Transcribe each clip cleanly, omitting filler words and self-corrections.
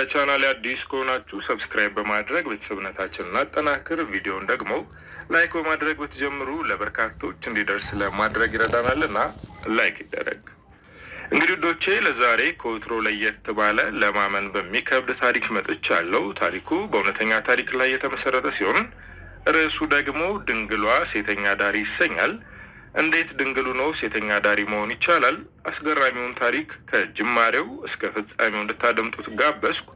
ለቻናሌ አዲስ ከሆናችሁ ሰብስክራይብ በማድረግ ቤተሰብነታችንን እናጠናክር። ቪዲዮውን ደግሞ ላይክ በማድረግ ብትጀምሩ ለበርካቶች እንዲደርስ ለማድረግ ይረዳናልና ላይክ ይደረግ። እንግዲህ ውዶቼ ለዛሬ ከወትሮ ለየት ባለ ለማመን በሚከብድ ታሪክ መጥቻለሁ። ታሪኩ በእውነተኛ ታሪክ ላይ የተመሰረተ ሲሆን ርዕሱ ደግሞ ድንግሏ ሴተኛ ዳሪ ይሰኛል። እንዴት ድንግሉ ነው ሴተኛ ዳሪ መሆን ይቻላል? አስገራሚውን ታሪክ ከጅማሬው እስከ ፍጻሜው እንድታደምጡት ጋበዝኩ።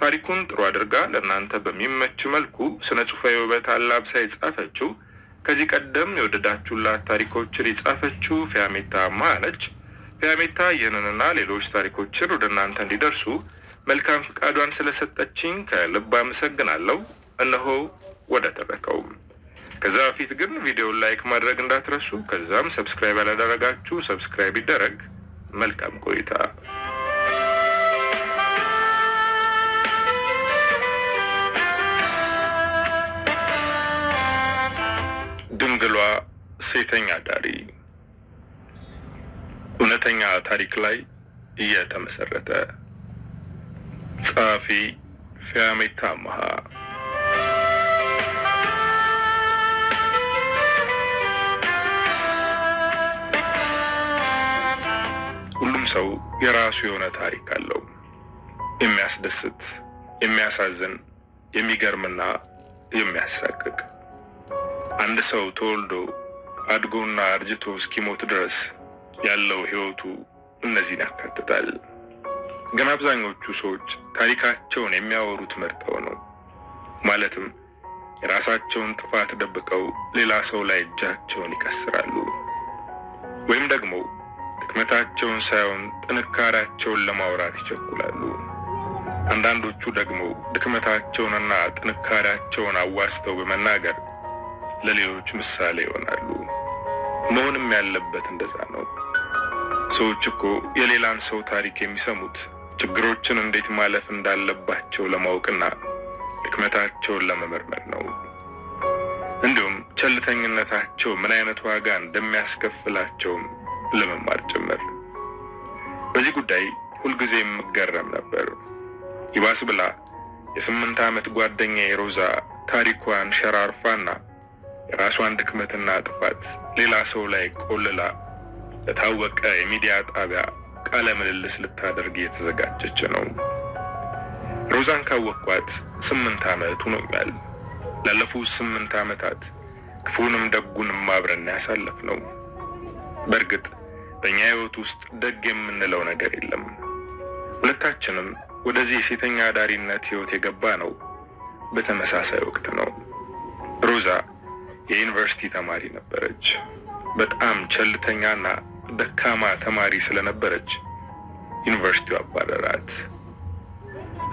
ታሪኩን ጥሩ አድርጋ ለእናንተ በሚመች መልኩ ስነ ጽሑፋዊ ውበት አላብሳ የጻፈችው ከዚህ ቀደም የወደዳችሁላት ታሪኮችን የጻፈችው ፊያሜታ አማሃ ነች። ፊያሜታ ይህንንና ሌሎች ታሪኮችን ወደ እናንተ እንዲደርሱ መልካም ፍቃዷን ስለሰጠችኝ ከልብ አመሰግናለሁ። እነሆ ወደ ተረከው። ከዛ በፊት ግን ቪዲዮውን ላይክ ማድረግ እንዳትረሱ። ከዛም ሰብስክራይብ ያላደረጋችሁ ሰብስክራይብ ይደረግ። መልካም ቆይታ። ድንግሏ ሴተኛ ዳሪ እውነተኛ ታሪክ ላይ የተመሰረተ። ጸሐፊ ፊያሜታ አማሃ። ሁሉም ሰው የራሱ የሆነ ታሪክ አለው። የሚያስደስት፣ የሚያሳዝን፣ የሚገርምና የሚያሳቅቅ። አንድ ሰው ተወልዶ አድጎና አርጅቶ እስኪሞት ድረስ ያለው ሕይወቱ እነዚህን ያካትታል። ግን አብዛኞቹ ሰዎች ታሪካቸውን የሚያወሩት መርጠው ነው። ማለትም የራሳቸውን ጥፋት ደብቀው ሌላ ሰው ላይ እጃቸውን ይቀስራሉ። ወይም ደግሞ ድክመታቸውን ሳይሆን ጥንካሬያቸውን ለማውራት ይቸኩላሉ። አንዳንዶቹ ደግሞ ድክመታቸውንና ጥንካሬያቸውን አዋስተው በመናገር ለሌሎች ምሳሌ ይሆናሉ። መሆንም ያለበት እንደዛ ነው። ሰዎች እኮ የሌላን ሰው ታሪክ የሚሰሙት ችግሮችን እንዴት ማለፍ እንዳለባቸው ለማወቅና ድክመታቸውን ለመመርመር ነው። እንዲሁም ቸልተኝነታቸው ምን አይነት ዋጋ እንደሚያስከፍላቸውም ለመማር ጭምር። በዚህ ጉዳይ ሁልጊዜ የምገረም ነበር። ይባስ ብላ የ8 ዓመት ጓደኛዬ ሮዛ ታሪኳን ሸራርፋና የራሷን ድክመትና ጥፋት ሌላ ሰው ላይ ቆልላ ለታወቀ የሚዲያ ጣቢያ ቃለ ምልልስ ልታደርግ እየተዘጋጀች ነው። ሮዛን ካወቅኳት 8 ዓመት ሆኖኛል። ላለፉት 8 ዓመታት ክፉንም ደጉንም አብረን ያሳለፍነው። በእርግጥ በእኛ ሕይወት ውስጥ ደግ የምንለው ነገር የለም። ሁለታችንም ወደዚህ የሴተኛ አዳሪነት ሕይወት የገባ ነው በተመሳሳይ ወቅት ነው። ሮዛ የዩኒቨርሲቲ ተማሪ ነበረች። በጣም ቸልተኛና ደካማ ተማሪ ስለነበረች ዩኒቨርሲቲው አባረራት።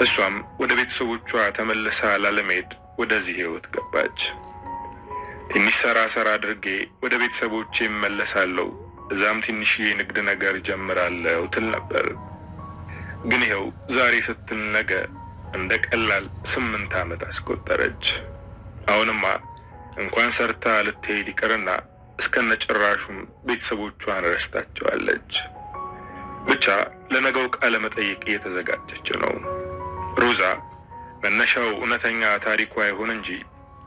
እሷም ወደ ቤተሰቦቿ ተመልሳ ላለመሄድ ወደዚህ ሕይወት ገባች። ትንሽ ሰራ አድርጌ ወደ ቤተሰቦቼ እመለሳለሁ፣ እዛም ትንሽዬ ንግድ ነገር ጀምራለሁ ትል ነበር። ግን ይኸው ዛሬ ስትል ነገ እንደ ቀላል 8 ዓመት አስቆጠረች። አሁንማ እንኳን ሰርታ ልትሄድ ይቅርና እስከነጭራሹም ቤተሰቦቿን ረስታቸዋለች። ብቻ ለነገው ቃለ መጠይቅ እየተዘጋጀች ነው። ሮዛ መነሻው እውነተኛ ታሪኳ ይሁን እንጂ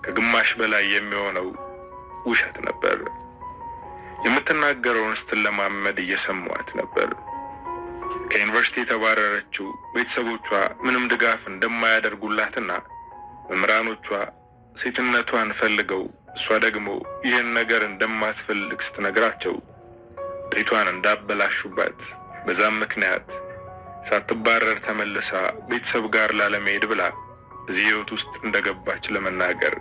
ከግማሽ በላይ የሚሆነው ውሸት ነበር። የምትናገረውን ስትለማመድ እየሰሟት ነበር። ከዩኒቨርሲቲ የተባረረችው ቤተሰቦቿ ምንም ድጋፍ እንደማያደርጉላትና መምህራኖቿ ሴትነቷን ፈልገው እሷ ደግሞ ይህን ነገር እንደማትፈልግ ስትነግራቸው ቤቷን እንዳበላሹባት፣ በዛም ምክንያት ሳትባረር ተመልሳ ቤተሰብ ጋር ላለመሄድ ብላ እዚህ ሕይወት ውስጥ እንደገባች ለመናገር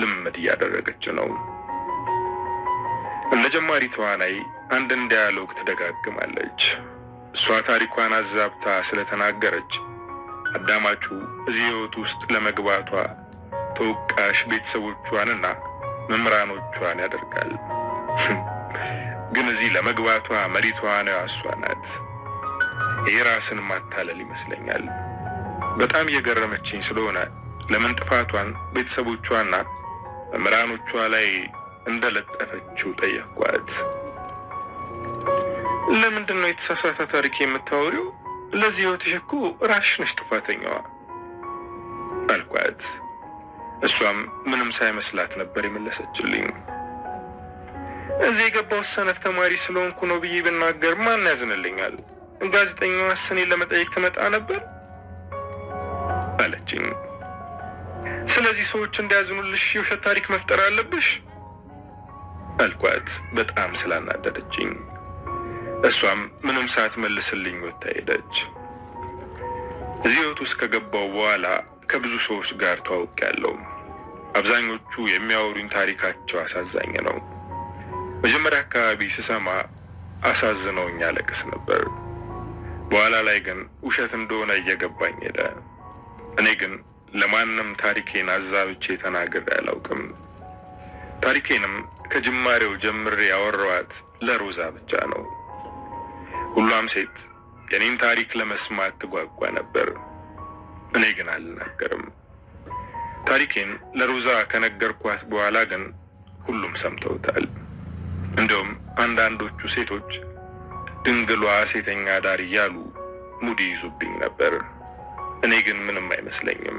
ልምምድ እያደረገች ነው። እንደ ጀማሪ ተዋናይ አንድ ዳያሎግ ትደጋግማለች። እሷ ታሪኳን አዛብታ ስለተናገረች አዳማጩ እዚህ ሕይወት ውስጥ ለመግባቷ ተወቃሽ ቤተሰቦቿንና መምህራኖቿን ያደርጋል። ግን እዚህ ለመግባቷ መሪ ተዋናይዋ እሷ ናት። ይህ ራስን ማታለል ይመስለኛል። በጣም እየገረመችኝ ስለሆነ ለምን ጥፋቷን ቤተሰቦቿና መምህራኖቿ ላይ እንደለጠፈችው ጠየቅኳት። ለምንድን ነው የተሳሳተ ታሪክ የምታወሪው ለዚህ ህይወትሽ እኮ ራስሽ ነሽ ጥፋተኛዋ አልኳት። እሷም ምንም ሳይመስላት ነበር የመለሰችልኝ። እዚህ የገባው ሰነፍ ተማሪ ስለሆንኩ ነው ብዬ ብናገር ማን ያዝንልኛል? ጋዜጠኛዋ እኔን ለመጠየቅ ትመጣ ነበር አለችኝ። ስለዚህ ሰዎች እንዲያዝኑልሽ የውሸት ታሪክ መፍጠር አለብሽ አልኳት፣ በጣም ስላናደደችኝ። እሷም ምንም ሳትመልስልኝ ወጥታ ሄደች። እዚህ ህይወት ውስጥ ከገባው በኋላ ከብዙ ሰዎች ጋር ተዋውቄያለሁ። አብዛኞቹ የሚያወሩኝ ታሪካቸው አሳዛኝ ነው። መጀመሪያ አካባቢ ስሰማ አሳዝነውኝ አለቅስ ነበር። በኋላ ላይ ግን ውሸት እንደሆነ እየገባኝ ሄደ። እኔ ግን ለማንም ታሪኬን አዛብቼ ተናግሬ አላውቅም። ታሪኬንም ከጅማሬው ጀምሬ ያወራኋት ለሮዛ ብቻ ነው። ሁሏም ሴት የኔን ታሪክ ለመስማት ትጓጓ ነበር። እኔ ግን አልናገርም። ታሪኬን ለሮዛ ከነገርኳት በኋላ ግን ሁሉም ሰምተውታል። እንደውም አንዳንዶቹ ሴቶች ድንግሏ ሴተኛ ዳር እያሉ ሙድ ይዙብኝ ነበር። እኔ ግን ምንም አይመስለኝም።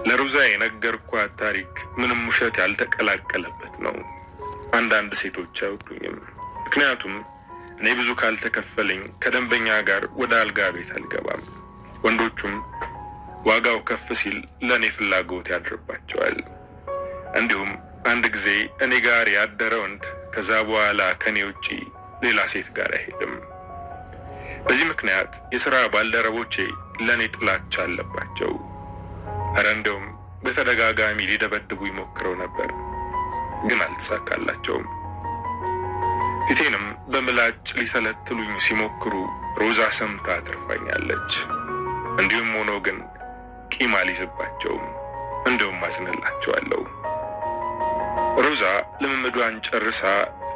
ለሮዛ የነገርኳት ታሪክ ምንም ውሸት ያልተቀላቀለበት ነው። አንዳንድ ሴቶች አይወዱኝም። ምክንያቱም እኔ ብዙ ካልተከፈለኝ ከደንበኛ ጋር ወደ አልጋ ቤት አልገባም። ወንዶቹም ዋጋው ከፍ ሲል ለእኔ ፍላጎት ያድርባቸዋል። እንዲሁም አንድ ጊዜ እኔ ጋር ያደረ ወንድ ከዛ በኋላ ከኔ ውጪ ሌላ ሴት ጋር አይሄድም። በዚህ ምክንያት የሥራ ባልደረቦቼ ለእኔ ጥላቻ አለባቸው። ኧረ እንደውም በተደጋጋሚ ሊደበድቡ ይሞክረው ነበር፣ ግን አልተሳካላቸውም። ፊቴንም በምላጭ ሊሰለትሉኝ ሲሞክሩ ሮዛ ሰምታ ትርፋኛለች። እንዲሁም ሆኖ ግን ቂም አልይዝባቸውም፣ እንደውም አዝንላቸዋለሁ። ሮዛ ልምምዷን ጨርሳ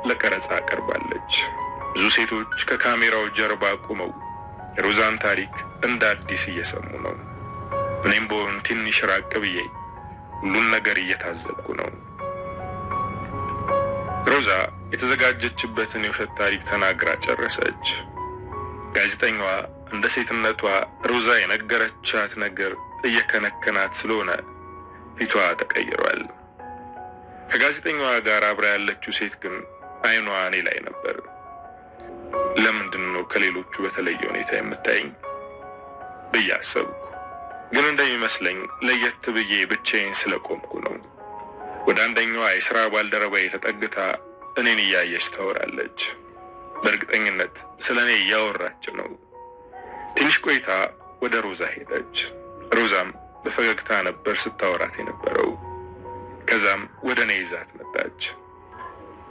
ለቀረጻ ቀርባለች። ብዙ ሴቶች ከካሜራው ጀርባ ቆመው የሮዛን ታሪክ እንደ አዲስ እየሰሙ ነው። እኔም በሆን ትንሽ ራቅ ብዬ ሁሉን ነገር እየታዘብኩ ነው። ሮዛ የተዘጋጀችበትን የውሸት ታሪክ ተናግራ ጨረሰች። ጋዜጠኛዋ እንደ ሴትነቷ ሮዛ የነገረቻት ነገር እየከነከናት ስለሆነ ፊቷ ተቀይሯል። ከጋዜጠኛዋ ጋር አብራ ያለችው ሴት ግን አይኗ እኔ ላይ ነበር። ለምንድን ነው ከሌሎቹ በተለየ ሁኔታ የምታየኝ ብዬ አሰብኩ። ግን እንደሚመስለኝ ለየት ብዬ ብቻዬን ስለቆምኩ ነው። ወደ አንደኛዋ የሥራ ባልደረባዬ ተጠግታ እኔን እያየች ታወራለች። በእርግጠኝነት ስለ እኔ እያወራች ነው። ትንሽ ቆይታ ወደ ሮዛ ሄደች። ሮዛም በፈገግታ ነበር ስታወራት የነበረው። ከዛም ወደ እኔ ይዛት መጣች።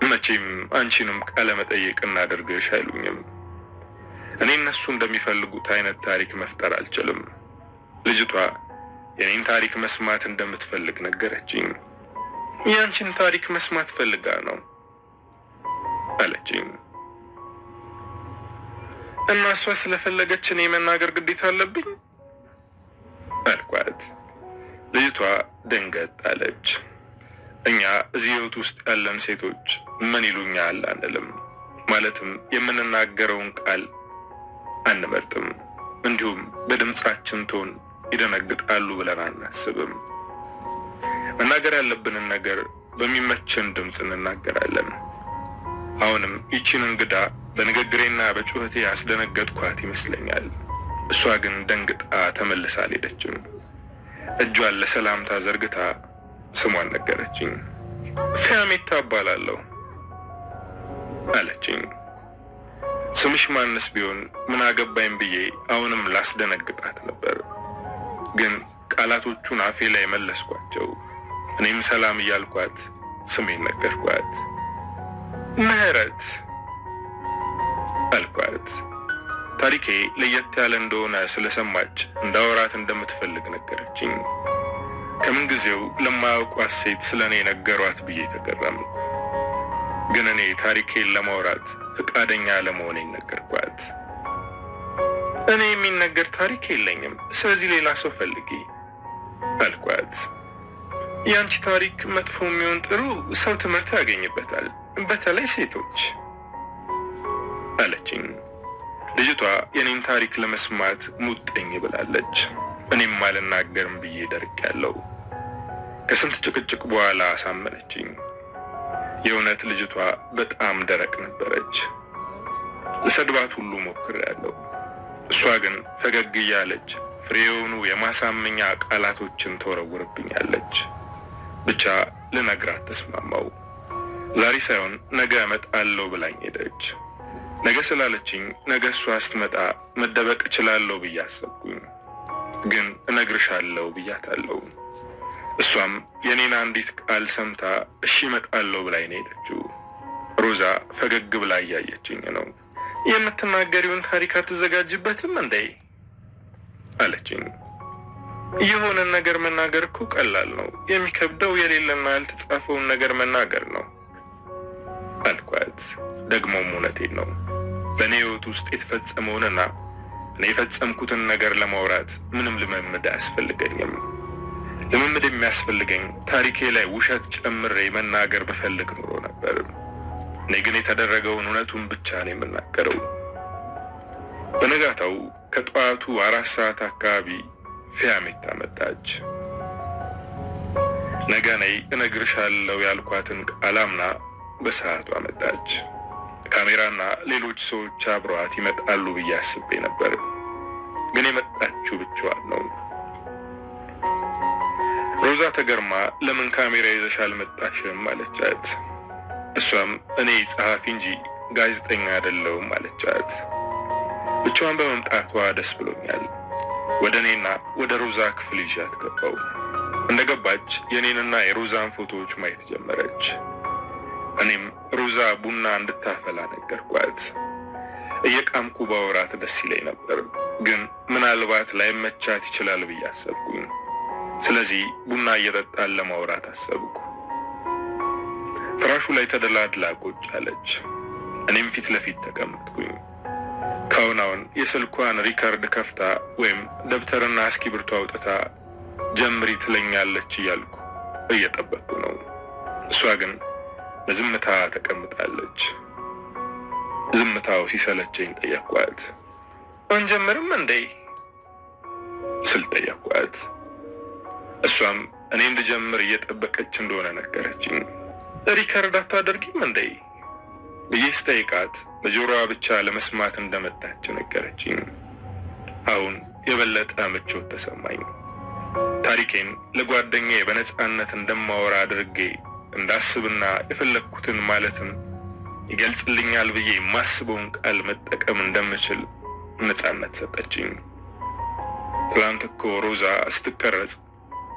መቼም አንቺንም ቃለ መጠይቅ እናደርግሽ አይሉኝም። እኔ እነሱ እንደሚፈልጉት አይነት ታሪክ መፍጠር አልችልም። ልጅቷ የኔን ታሪክ መስማት እንደምትፈልግ ነገረችኝ። ያንቺን ታሪክ መስማት ፈልጋ ነው አለችኝ። እና እሷ ስለፈለገች እኔ መናገር ግዴታ አለብኝ አልኳት። ልጅቷ ደንገጥ አለች። እኛ እዚህ ህይወት ውስጥ ያለን ሴቶች ምን ይሉኛል አንልም። ማለትም የምንናገረውን ቃል አንመርጥም። እንዲሁም በድምጻችን ቶን ይደነግጣሉ ብለን አናስብም። መናገር ያለብንን ነገር በሚመችን ድምፅ እንናገራለን። አሁንም ይቺን እንግዳ በንግግሬና በጩኸቴ ያስደነገጥኳት ይመስለኛል። እሷ ግን ደንግጣ ተመልሳ አልሄደችም። እጇን ለሰላምታ ዘርግታ ስሟን ነገረችኝ። ፊያሜታ እባላለሁ አለችኝ። ስምሽ ማንስ ቢሆን ምን አገባኝ ብዬ አሁንም ላስደነግጣት ነበር። ግን ቃላቶቹን አፌ ላይ መለስኳቸው። እኔም ሰላም እያልኳት ስሜን ነገርኳት። ምህረት አልኳት። ታሪኬ ለየት ያለ እንደሆነ ስለሰማች እንዳወራት እንደምትፈልግ ነገረችኝ። ከምን ጊዜው ለማያውቋት ሴት ስለኔ ነገሯት ብዬ ተገረምኩ። ግን እኔ ታሪኬን ለማውራት ፈቃደኛ ለመሆኔን ነገርኳት። እኔ የሚነገር ታሪክ የለኝም፣ ስለዚህ ሌላ ሰው ፈልጊ አልኳት። ያንቺ ታሪክ መጥፎ የሚሆን ጥሩ ሰው ትምህርት ያገኝበታል፣ በተለይ ሴቶች አለችኝ። ልጅቷ የኔን ታሪክ ለመስማት ሙጥኝ ብላለች። እኔም አልናገርም ብዬ ደርቄያለሁ። ከስንት ጭቅጭቅ በኋላ አሳመነችኝ። የእውነት ልጅቷ በጣም ደረቅ ነበረች። ልሰድባት ሁሉ ሞክሬያለሁ። እሷ ግን ፈገግ እያለች ፍሬ የሆኑ የማሳመኛ ቃላቶችን ተወረውርብኛለች። ብቻ ልነግራት ተስማማው። ዛሬ ሳይሆን ነገ እመጣለሁ ብላኝ ሄደች። ነገ ስላለችኝ ነገ እሷ ስትመጣ መደበቅ እችላለሁ ብዬ አሰብኩኝ። ግን እነግርሻለሁ ብያታለሁ። እሷም የኔን አንዲት ቃል ሰምታ እሺ እመጣለሁ ብላኝ ነው ሄደችው። ሮዛ ፈገግ ብላ እያየችኝ ነው። የምትናገሪውን ታሪክ አትዘጋጅበትም እንዴ አለችኝ። የሆነን ነገር መናገር እኮ ቀላል ነው። የሚከብደው የሌለና ያልተጻፈውን ነገር መናገር ነው አልኳት። ደግሞም እውነቴን ነው። በእኔ ህይወት ውስጥ የተፈጸመውንና እኔ የፈጸምኩትን ነገር ለማውራት ምንም ልምምድ አያስፈልገኝም። ልምምድ የሚያስፈልገኝ ታሪኬ ላይ ውሸት ጨምሬ መናገር ብፈልግ ኑሮ ነበር። እኔ ግን የተደረገውን እውነቱን ብቻ ነው የምናገረው። በነጋታው ከጠዋቱ 4 ሰዓት አካባቢ ፊያሜታ መጣች። ነገ ነይ እነግርሻለሁ ያልኳትን ቃል አምና በሰዓቷ መጣች። ካሜራና ሌሎች ሰዎች አብረዋት ይመጣሉ ብዬ አስቤ ነበር። ግን የመጣችው ብቻዋን ነው። ሮዛ ተገርማ ለምን ካሜራ ይዘሽ አልመጣሽም አለቻት። እሷም እኔ ጸሐፊ እንጂ ጋዜጠኛ አይደለሁም አለቻት። ብቻዋን በመምጣቷ ደስ ብሎኛል። ወደ እኔና ወደ ሮዛ ክፍል ይዣት ገባው። እንደገባች የኔንና የሮዛን ፎቶዎች ማየት ጀመረች። እኔም ሮዛ ቡና እንድታፈላ ነገርኳት። እየቃምኩ ባወራት ደስ ይለኝ ነበር፣ ግን ምናልባት ላይመቻት ይችላል ብዬ አሰብኩኝ። ስለዚህ ቡና እየጠጣን ለማውራት አሰብኩ። ፍራሹ ላይ ተደላድላ ቁጭ አለች። እኔም ፊት ለፊት ተቀመጥኩኝ። ካሁን የስልኳን ሪከርድ ከፍታ ወይም ደብተርና እስክሪብቶ አውጥታ ጀምሪ ትለኛለች እያልኩ እየጠበቅኩ ነው። እሷ ግን በዝምታ ተቀምጣለች። ዝምታው ሲሰለቸኝ ጠየቅኳት። አንጀምርም እንዴ ስል ጠየቅኳት። እሷም እኔ እንድጀምር እየጠበቀች እንደሆነ ነገረችኝ። ሪከርድ አታደርጊም እንዴ ብዬ ስጠይቃት በጆሮዋ ብቻ ለመስማት እንደመጣች ነገረችኝ። አሁን የበለጠ ምቾት ተሰማኝ። ታሪኬን ለጓደኛዬ በነጻነት እንደማወራ አድርጌ እንዳስብና የፈለግኩትን ማለትም ይገልጽልኛል ብዬ የማስበውን ቃል መጠቀም እንደምችል ነጻነት ሰጠችኝ። ትላንት እኮ ሮዛ ስትቀረጽ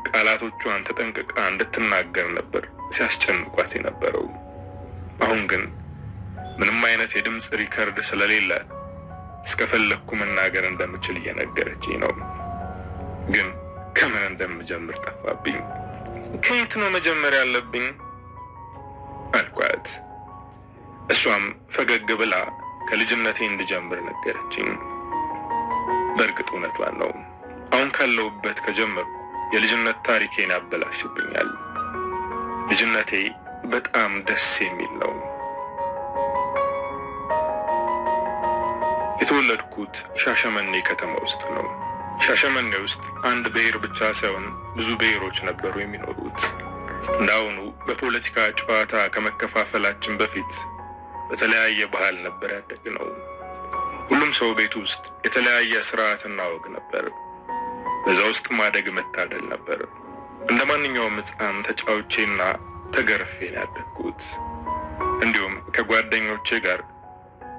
ቃላቶቿን ተጠንቅቃ እንድትናገር ነበር ሲያስጨንቋት የነበረው። አሁን ግን ምንም አይነት የድምፅ ሪከርድ ስለሌለ እስከፈለግኩ መናገር እንደምችል እየነገረችኝ ነው። ግን ከምን እንደምጀምር ጠፋብኝ። ከየት ነው መጀመር ያለብኝ አልኳት። እሷም ፈገግ ብላ ከልጅነቴ እንድጀምር ነገረችኝ። በእርግጥ እውነቷን ነው። አሁን ካለሁበት ከጀመርኩ የልጅነት ታሪኬን ያበላሽብኛል። ልጅነቴ በጣም ደስ የሚል ነው። የተወለድኩት ሻሸመኔ ከተማ ውስጥ ነው። ሻሸመኔ ውስጥ አንድ ብሔር ብቻ ሳይሆን ብዙ ብሔሮች ነበሩ የሚኖሩት። እንዳሁኑ በፖለቲካ ጨዋታ ከመከፋፈላችን በፊት በተለያየ ባህል ነበር ያደግነው። ሁሉም ሰው ቤት ውስጥ የተለያየ ስርዓትና ወግ ነበር። በዛ ውስጥ ማደግ መታደል ነበር። እንደ ማንኛውም ሕፃን ተጫውቼና ተገርፌን ያደግኩት። እንዲሁም ከጓደኞቼ ጋር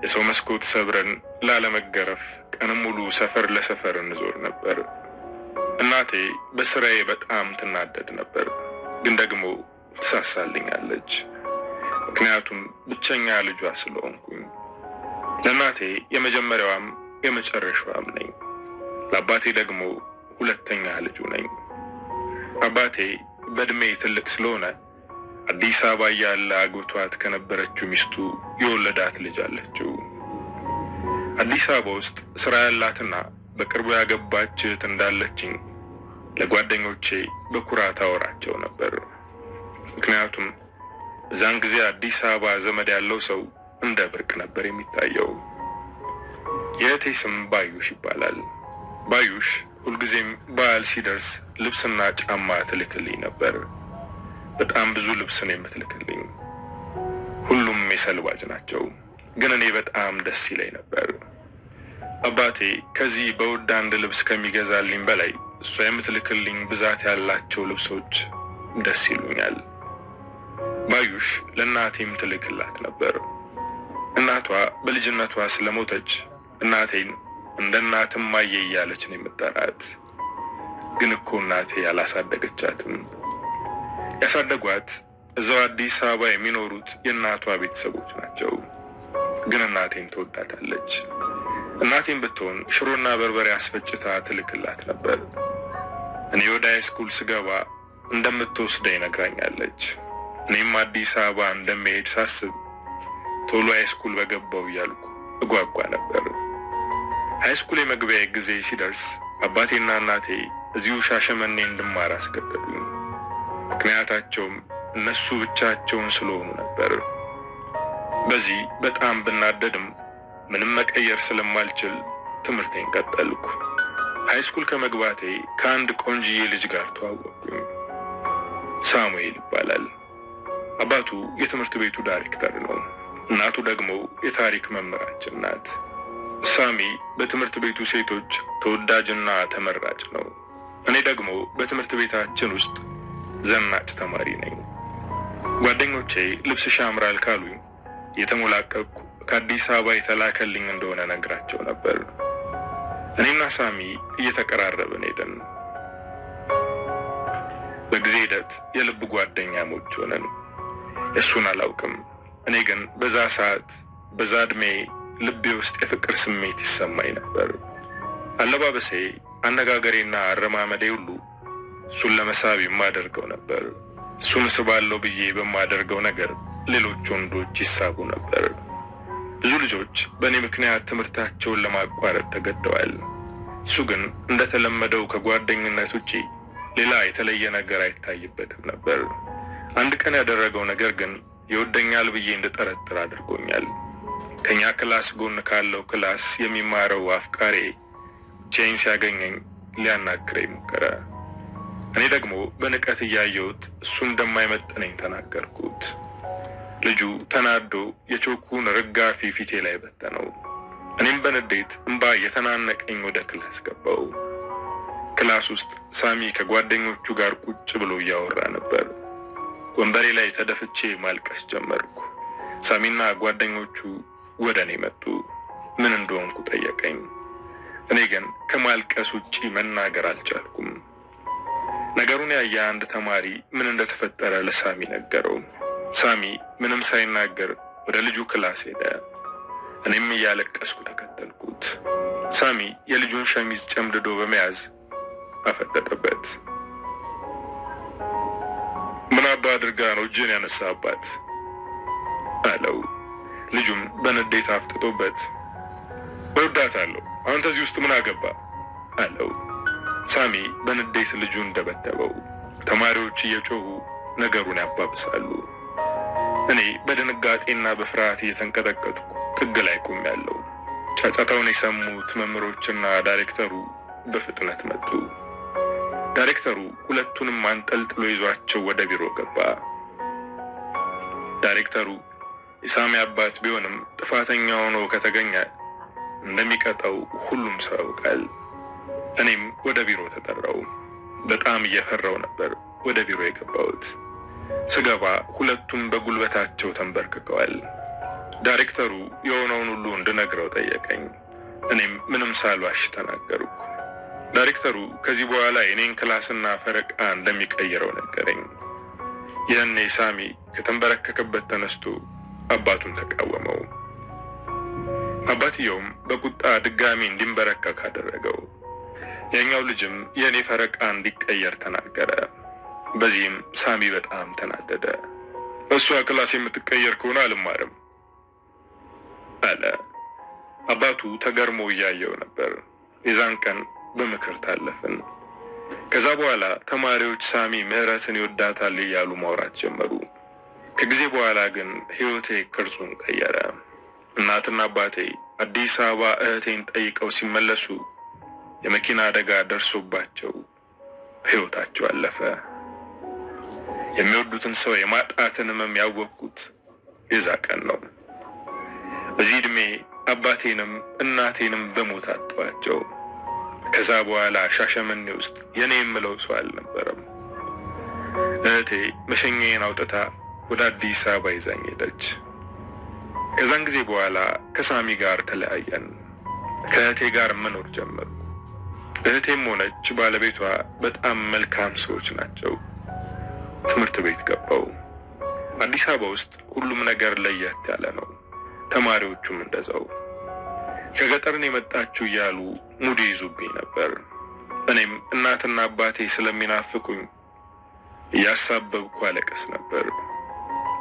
የሰው መስኮት ሰብረን ላለመገረፍ ቀንም ሙሉ ሰፈር ለሰፈር እንዞር ነበር። እናቴ በስራዬ በጣም ትናደድ ነበር፣ ግን ደግሞ ትሳሳልኛለች። ምክንያቱም ብቸኛ ልጇ ስለሆንኩኝ። ለእናቴ የመጀመሪያዋም የመጨረሻዋም ነኝ። ለአባቴ ደግሞ ሁለተኛ ልጁ ነኝ። አባቴ በእድሜ ትልቅ ስለሆነ አዲስ አበባ ያለ አግብቷት ከነበረችው ሚስቱ የወለዳት ልጅ አለችው። አዲስ አበባ ውስጥ ስራ ያላትና በቅርቡ ያገባች እህት እንዳለችኝ ለጓደኞቼ በኩራት አወራቸው ነበር። ምክንያቱም በዛን ጊዜ አዲስ አበባ ዘመድ ያለው ሰው እንደ ብርቅ ነበር የሚታየው። የእህቴ ስም ባዩሽ ይባላል። ባዩሽ ሁልጊዜም በዓል ሲደርስ ልብስና ጫማ ትልክልኝ ነበር። በጣም ብዙ ልብስ ነው የምትልክልኝ። ሁሉም የሰልባጅ ናቸው፣ ግን እኔ በጣም ደስ ይለኝ ነበር። አባቴ ከዚህ በውድ አንድ ልብስ ከሚገዛልኝ በላይ እሷ የምትልክልኝ ብዛት ያላቸው ልብሶች ደስ ይሉኛል። ባዩሽ ለእናቴም ትልክላት ነበር። እናቷ በልጅነቷ ስለሞተች እናቴን እንደ እናትም ማየ እያለች ነው የምጠራት። ግን እኮ እናቴ ያላሳደገቻትም። ያሳደጓት እዛው አዲስ አበባ የሚኖሩት የእናቷ ቤተሰቦች ናቸው። ግን እናቴን ትወዳታለች። እናቴን ብትሆን ሽሮና በርበሬ አስፈጭታ ትልክላት ነበር። እኔ ወደ ሃይስኩል ስገባ እንደምትወስደኝ ነግራኛለች። እኔም አዲስ አበባ እንደምሄድ ሳስብ ቶሎ ሃይስኩል በገባው እያልኩ እጓጓ ነበር። ሃይስኩል የመግቢያ ጊዜ ሲደርስ አባቴና እናቴ እዚሁ ሻሸመኔ እንድማር አስገደዱኝ። ምክንያታቸውም እነሱ ብቻቸውን ስለሆኑ ነበር። በዚህ በጣም ብናደድም ምንም መቀየር ስለማልችል ትምህርቴን ቀጠልኩ። ሃይስኩል ከመግባቴ ከአንድ ቆንጅዬ ልጅ ጋር ተዋወቅኩኝ። ሳሙኤል ይባላል። አባቱ የትምህርት ቤቱ ዳይሬክተር ነው። እናቱ ደግሞ የታሪክ መምህራችን ናት። ሳሚ በትምህርት ቤቱ ሴቶች ተወዳጅና ተመራጭ ነው። እኔ ደግሞ በትምህርት ቤታችን ውስጥ ዘናጭ ተማሪ ነኝ። ጓደኞቼ ልብስሽ ያምራል ካሉኝ የተሞላቀቅኩ ከአዲስ አበባ የተላከልኝ እንደሆነ ነግራቸው ነበር። እኔና ሳሚ እየተቀራረብን ሄደን በጊዜ ሂደት የልብ ጓደኛሞች ሆነን። እሱን አላውቅም። እኔ ግን በዛ ሰዓት በዛ ዕድሜ ልቤ ውስጥ የፍቅር ስሜት ይሰማኝ ነበር። አለባበሴ፣ አነጋገሬና አረማመዴ ሁሉ እሱን ለመሳብ የማደርገው ነበር። እሱን ስባለው ብዬ በማደርገው ነገር ሌሎች ወንዶች ይሳቡ ነበር። ብዙ ልጆች በእኔ ምክንያት ትምህርታቸውን ለማቋረጥ ተገደዋል። እሱ ግን እንደተለመደው ከጓደኝነት ውጪ ሌላ የተለየ ነገር አይታይበትም ነበር። አንድ ቀን ያደረገው ነገር ግን ይወደኛል ብዬ እንድጠረጥር አድርጎኛል። ከኛ ክላስ ጎን ካለው ክላስ የሚማረው አፍቃሬ ቼን ሲያገኘኝ ሊያናግረኝ ሞከረ። እኔ ደግሞ በንቀት እያየሁት እሱ እንደማይመጥነኝ ተናገርኩት። ልጁ ተናዶ የቾኩን ርጋፊ ፊቴ ላይ በተነው። እኔም በንዴት እንባ የተናነቀኝ ወደ ክላስ ገባው። ክላስ ውስጥ ሳሚ ከጓደኞቹ ጋር ቁጭ ብሎ እያወራ ነበር። ወንበሬ ላይ ተደፍቼ ማልቀስ ጀመርኩ። ሳሚና ጓደኞቹ ወደ እኔ መጡ። ምን እንደሆንኩ ጠየቀኝ። እኔ ግን ከማልቀስ ውጪ መናገር አልቻልኩም። ነገሩን ያየ አንድ ተማሪ ምን እንደተፈጠረ ለሳሚ ነገረው። ሳሚ ምንም ሳይናገር ወደ ልጁ ክላስ ሄደ። እኔም እያለቀስኩ ተከተልኩት። ሳሚ የልጁን ሸሚዝ ጨምድዶ በመያዝ አፈጠጠበት። ምን አባ አድርጋ ነው እጅን ያነሳባት አለው። ልጁም በንዴት አፍጥጦበት እወዳታለሁ፣ አንተ እዚህ ውስጥ ምን አገባ አለው። ሳሚ በንዴት ልጁን ደበደበው። ተማሪዎች እየጮሁ ነገሩን ያባብሳሉ። እኔ በድንጋጤና በፍርሃት እየተንቀጠቀጥኩ ጥግ ላይ ቆሜያለሁ። ጫጫታውን የሰሙት መምህሮችና ዳይሬክተሩ በፍጥነት መጡ። ዳይሬክተሩ ሁለቱንም አንጠልጥሎ ይዟቸው ወደ ቢሮ ገባ። ዳይሬክተሩ የሳሚ አባት ቢሆንም ጥፋተኛ ሆኖ ከተገኘ እንደሚቀጣው ሁሉም ሰው ያውቃል። እኔም ወደ ቢሮ ተጠራው። በጣም እየፈራው ነበር ወደ ቢሮ የገባሁት። ስገባ ሁለቱም በጉልበታቸው ተንበርክከዋል። ዳይሬክተሩ የሆነውን ሁሉ እንድነግረው ጠየቀኝ። እኔም ምንም ሳልዋሽ ተናገርኩ። ዳይሬክተሩ ከዚህ በኋላ የኔን ክላስና ፈረቃ እንደሚቀይረው ነገረኝ። ይህኔ ሳሚ ከተንበረከከበት ተነስቶ አባቱን ተቃወመው። አባትየውም በቁጣ ድጋሚ እንዲንበረከክ አደረገው። የኛው ልጅም የኔ ፈረቃ እንዲቀየር ተናገረ። በዚህም ሳሚ በጣም ተናደደ። እሷ ክላስ የምትቀየር ከሆነ አልማርም አለ። አባቱ ተገርሞ እያየው ነበር። የዛን ቀን በምክር ታለፍን። ከዛ በኋላ ተማሪዎች ሳሚ ምህረትን ይወዳታል እያሉ ማውራት ጀመሩ። ከጊዜ በኋላ ግን ህይወቴ ቅርጹን ቀየረ። እናትና አባቴ አዲስ አበባ እህቴን ጠይቀው ሲመለሱ የመኪና አደጋ ደርሶባቸው ሕይወታቸው አለፈ። የሚወዱትን ሰው የማጣትን ሕመም ያወቅኩት የዛ ቀን ነው። በዚህ ዕድሜ አባቴንም እናቴንም በሞት አጣኋቸው። ከዛ በኋላ ሻሸመኔ ውስጥ የኔ የምለው ሰው አልነበረም። እህቴ መሸኛዬን አውጥታ ወደ አዲስ አበባ ይዛኝ ሄደች። ከዛን ጊዜ በኋላ ከሳሚ ጋር ተለያየን። ከእህቴ ጋር መኖር ጀመርኩ። እህቴም ሆነች ባለቤቷ በጣም መልካም ሰዎች ናቸው። ትምህርት ቤት ገባው። አዲስ አበባ ውስጥ ሁሉም ነገር ለየት ያለ ነው። ተማሪዎቹም እንደዛው። ከገጠርን የመጣችው እያሉ ሙድ ይዙብኝ ነበር። እኔም እናትና አባቴ ስለሚናፍቁኝ እያሳበብኩ አለቅስ ነበር።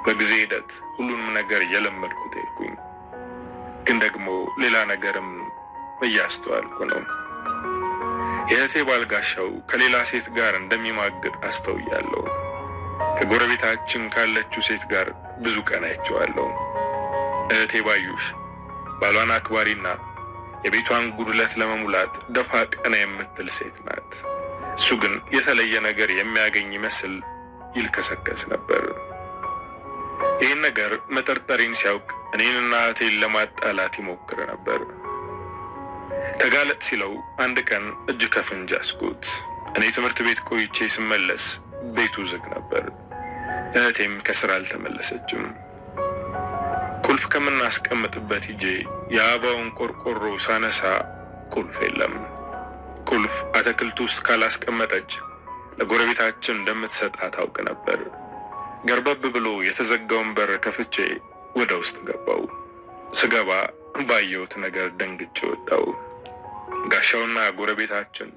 በጊዜ ሂደት ሁሉንም ነገር እየለመድኩት ሄድኩኝ። ግን ደግሞ ሌላ ነገርም እያስተዋልኩ ነው። የእህቴ ባልጋሻው ከሌላ ሴት ጋር እንደሚማግጥ አስተውያለሁ። ከጎረቤታችን ካለችው ሴት ጋር ብዙ ቀን አይቼዋለሁ። እህቴ ባዩሽ ባሏን አክባሪና የቤቷን ጉድለት ለመሙላት ደፋ ቀና የምትል ሴት ናት። እሱ ግን የተለየ ነገር የሚያገኝ ይመስል ይልከሰከስ ነበር። ይህን ነገር መጠርጠሬን ሲያውቅ እኔንና እህቴን ለማጣላት ይሞክር ነበር። ተጋለጥ ሲለው አንድ ቀን እጅ ከፍንጅ አስኩት። እኔ ትምህርት ቤት ቆይቼ ስመለስ ቤቱ ዝግ ነበር። እህቴም ከስራ አልተመለሰችም። ቁልፍ ከምናስቀምጥበት ሂጄ የአበባውን ቆርቆሮ ሳነሳ ቁልፍ የለም። ቁልፍ አትክልት ውስጥ ካላስቀመጠች ለጎረቤታችን እንደምትሰጣት አውቅ ነበር። ገርበብ ብሎ የተዘጋውን በር ከፍቼ ወደ ውስጥ ገባው። ስገባ ባየሁት ነገር ደንግጬ ወጣው። ጋሻውና ጎረቤታችን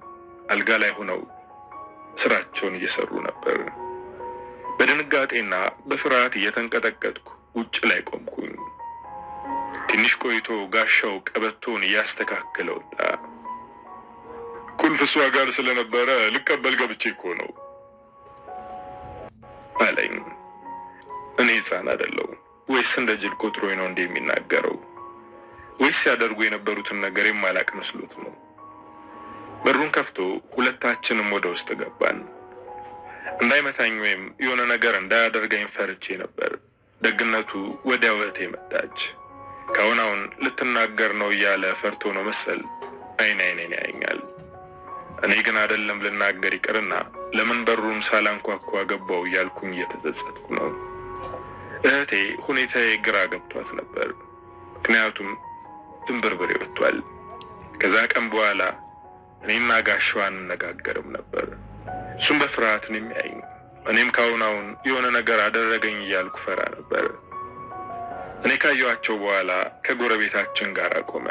አልጋ ላይ ሆነው ስራቸውን እየሰሩ ነበር። በድንጋጤና በፍርሃት እየተንቀጠቀጥኩ ውጭ ላይ ቆምኩኝ። ትንሽ ቆይቶ ጋሻው ቀበቶን እያስተካከለ ወጣ። ቁልፍ እሷ ጋር ስለነበረ ልቀበል ገብቼ እኮ ነው አለኝ። እኔ ሕፃን አይደለሁ ወይስ እንደ ጅል ቆጥሮኝ ነው እንደሚናገረው? ወይስ ያደርጉ የነበሩትን ነገር የማላቅ መስሎት ነው? በሩን ከፍቶ ሁለታችንም ወደ ውስጥ ገባን። እንዳይመታኝ ወይም የሆነ ነገር እንዳያደርገኝ ፈርቼ ነበር። ደግነቱ ወዲያው እህቴ መጣች። ከአሁን ልትናገር ነው እያለ ፈርቶ ነው መሰል አይኔን ያየኛል። እኔ ግን አይደለም ልናገር ይቅርና ለምን በሩን ሳላንኳኳ ገባው እያልኩኝ እየተጸጸትኩ ነው። እህቴ ሁኔታዬ ግራ ገብቷት ነበር። ምክንያቱም ድንብርብሬ ወጥቷል። ከዛ ቀን በኋላ እኔና ጋሻው አንነጋገርም ነበር። እሱም በፍርሃት ነው የሚያየኝ። እኔም ካሁን የሆነ ነገር አደረገኝ እያልኩ ፈራ ነበር። እኔ ካየኋቸው በኋላ ከጎረቤታችን ጋር ቆመ።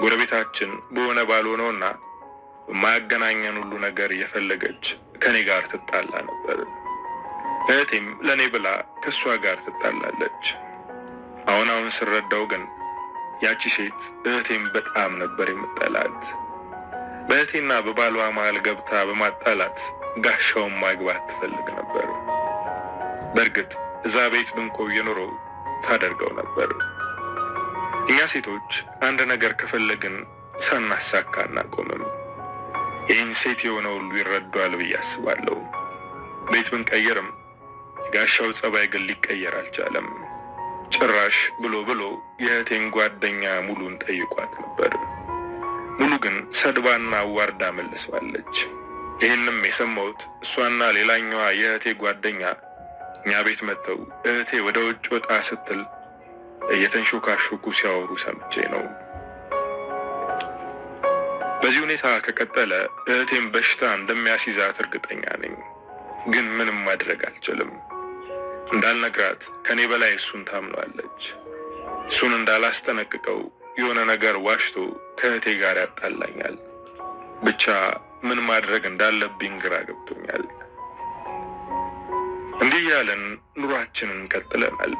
ጎረቤታችን በሆነ ባልሆነውና በማያገናኘን ሁሉ ነገር እየፈለገች ከኔ ጋር ትጣላ ነበር። እህቴም ለኔ ብላ ከሷ ጋር ትጣላለች። አሁን ስረዳው ግን ያቺ ሴት እህቴም በጣም ነበር የምጠላት። በእህቴና በባሏ መሃል ገብታ በማጣላት ጋሻውን ማግባት ትፈልግ ነበር። በእርግጥ እዛ ቤት ብንቆይ ኖሮ ታደርገው ነበር። እኛ ሴቶች አንድ ነገር ከፈለግን ሳናሳካ አናቆምም። ይህን ሴት የሆነ ሁሉ ይረዳዋል ብዬ አስባለሁ። ቤት ብንቀየርም ጋሻው ጸባይ ግን ሊቀየር አልቻለም። ጭራሽ ብሎ የእህቴን ጓደኛ ሙሉን ጠይቋት ነበር። ሙሉ ግን ሰድባና አዋርዳ መልሰዋለች። ይህንም የሰማሁት እሷና ሌላኛዋ የእህቴ ጓደኛ እኛ ቤት መጥተው እህቴ ወደ ውጭ ወጣ ስትል እየተንሾካሾኩ ሲያወሩ ሰምቼ ነው። በዚህ ሁኔታ ከቀጠለ እህቴም በሽታ እንደሚያስይዛት እርግጠኛ ነኝ። ግን ምንም ማድረግ አልችልም። እንዳልነግራት ከኔ በላይ እሱን ታምነዋለች። እሱን እንዳላስጠነቅቀው የሆነ ነገር ዋሽቶ ከእህቴ ጋር ያጣላኛል። ብቻ ምን ማድረግ እንዳለብኝ ግራ ገብቶኛል። እንዲህ ያለን ኑሯችንን ቀጥለናል።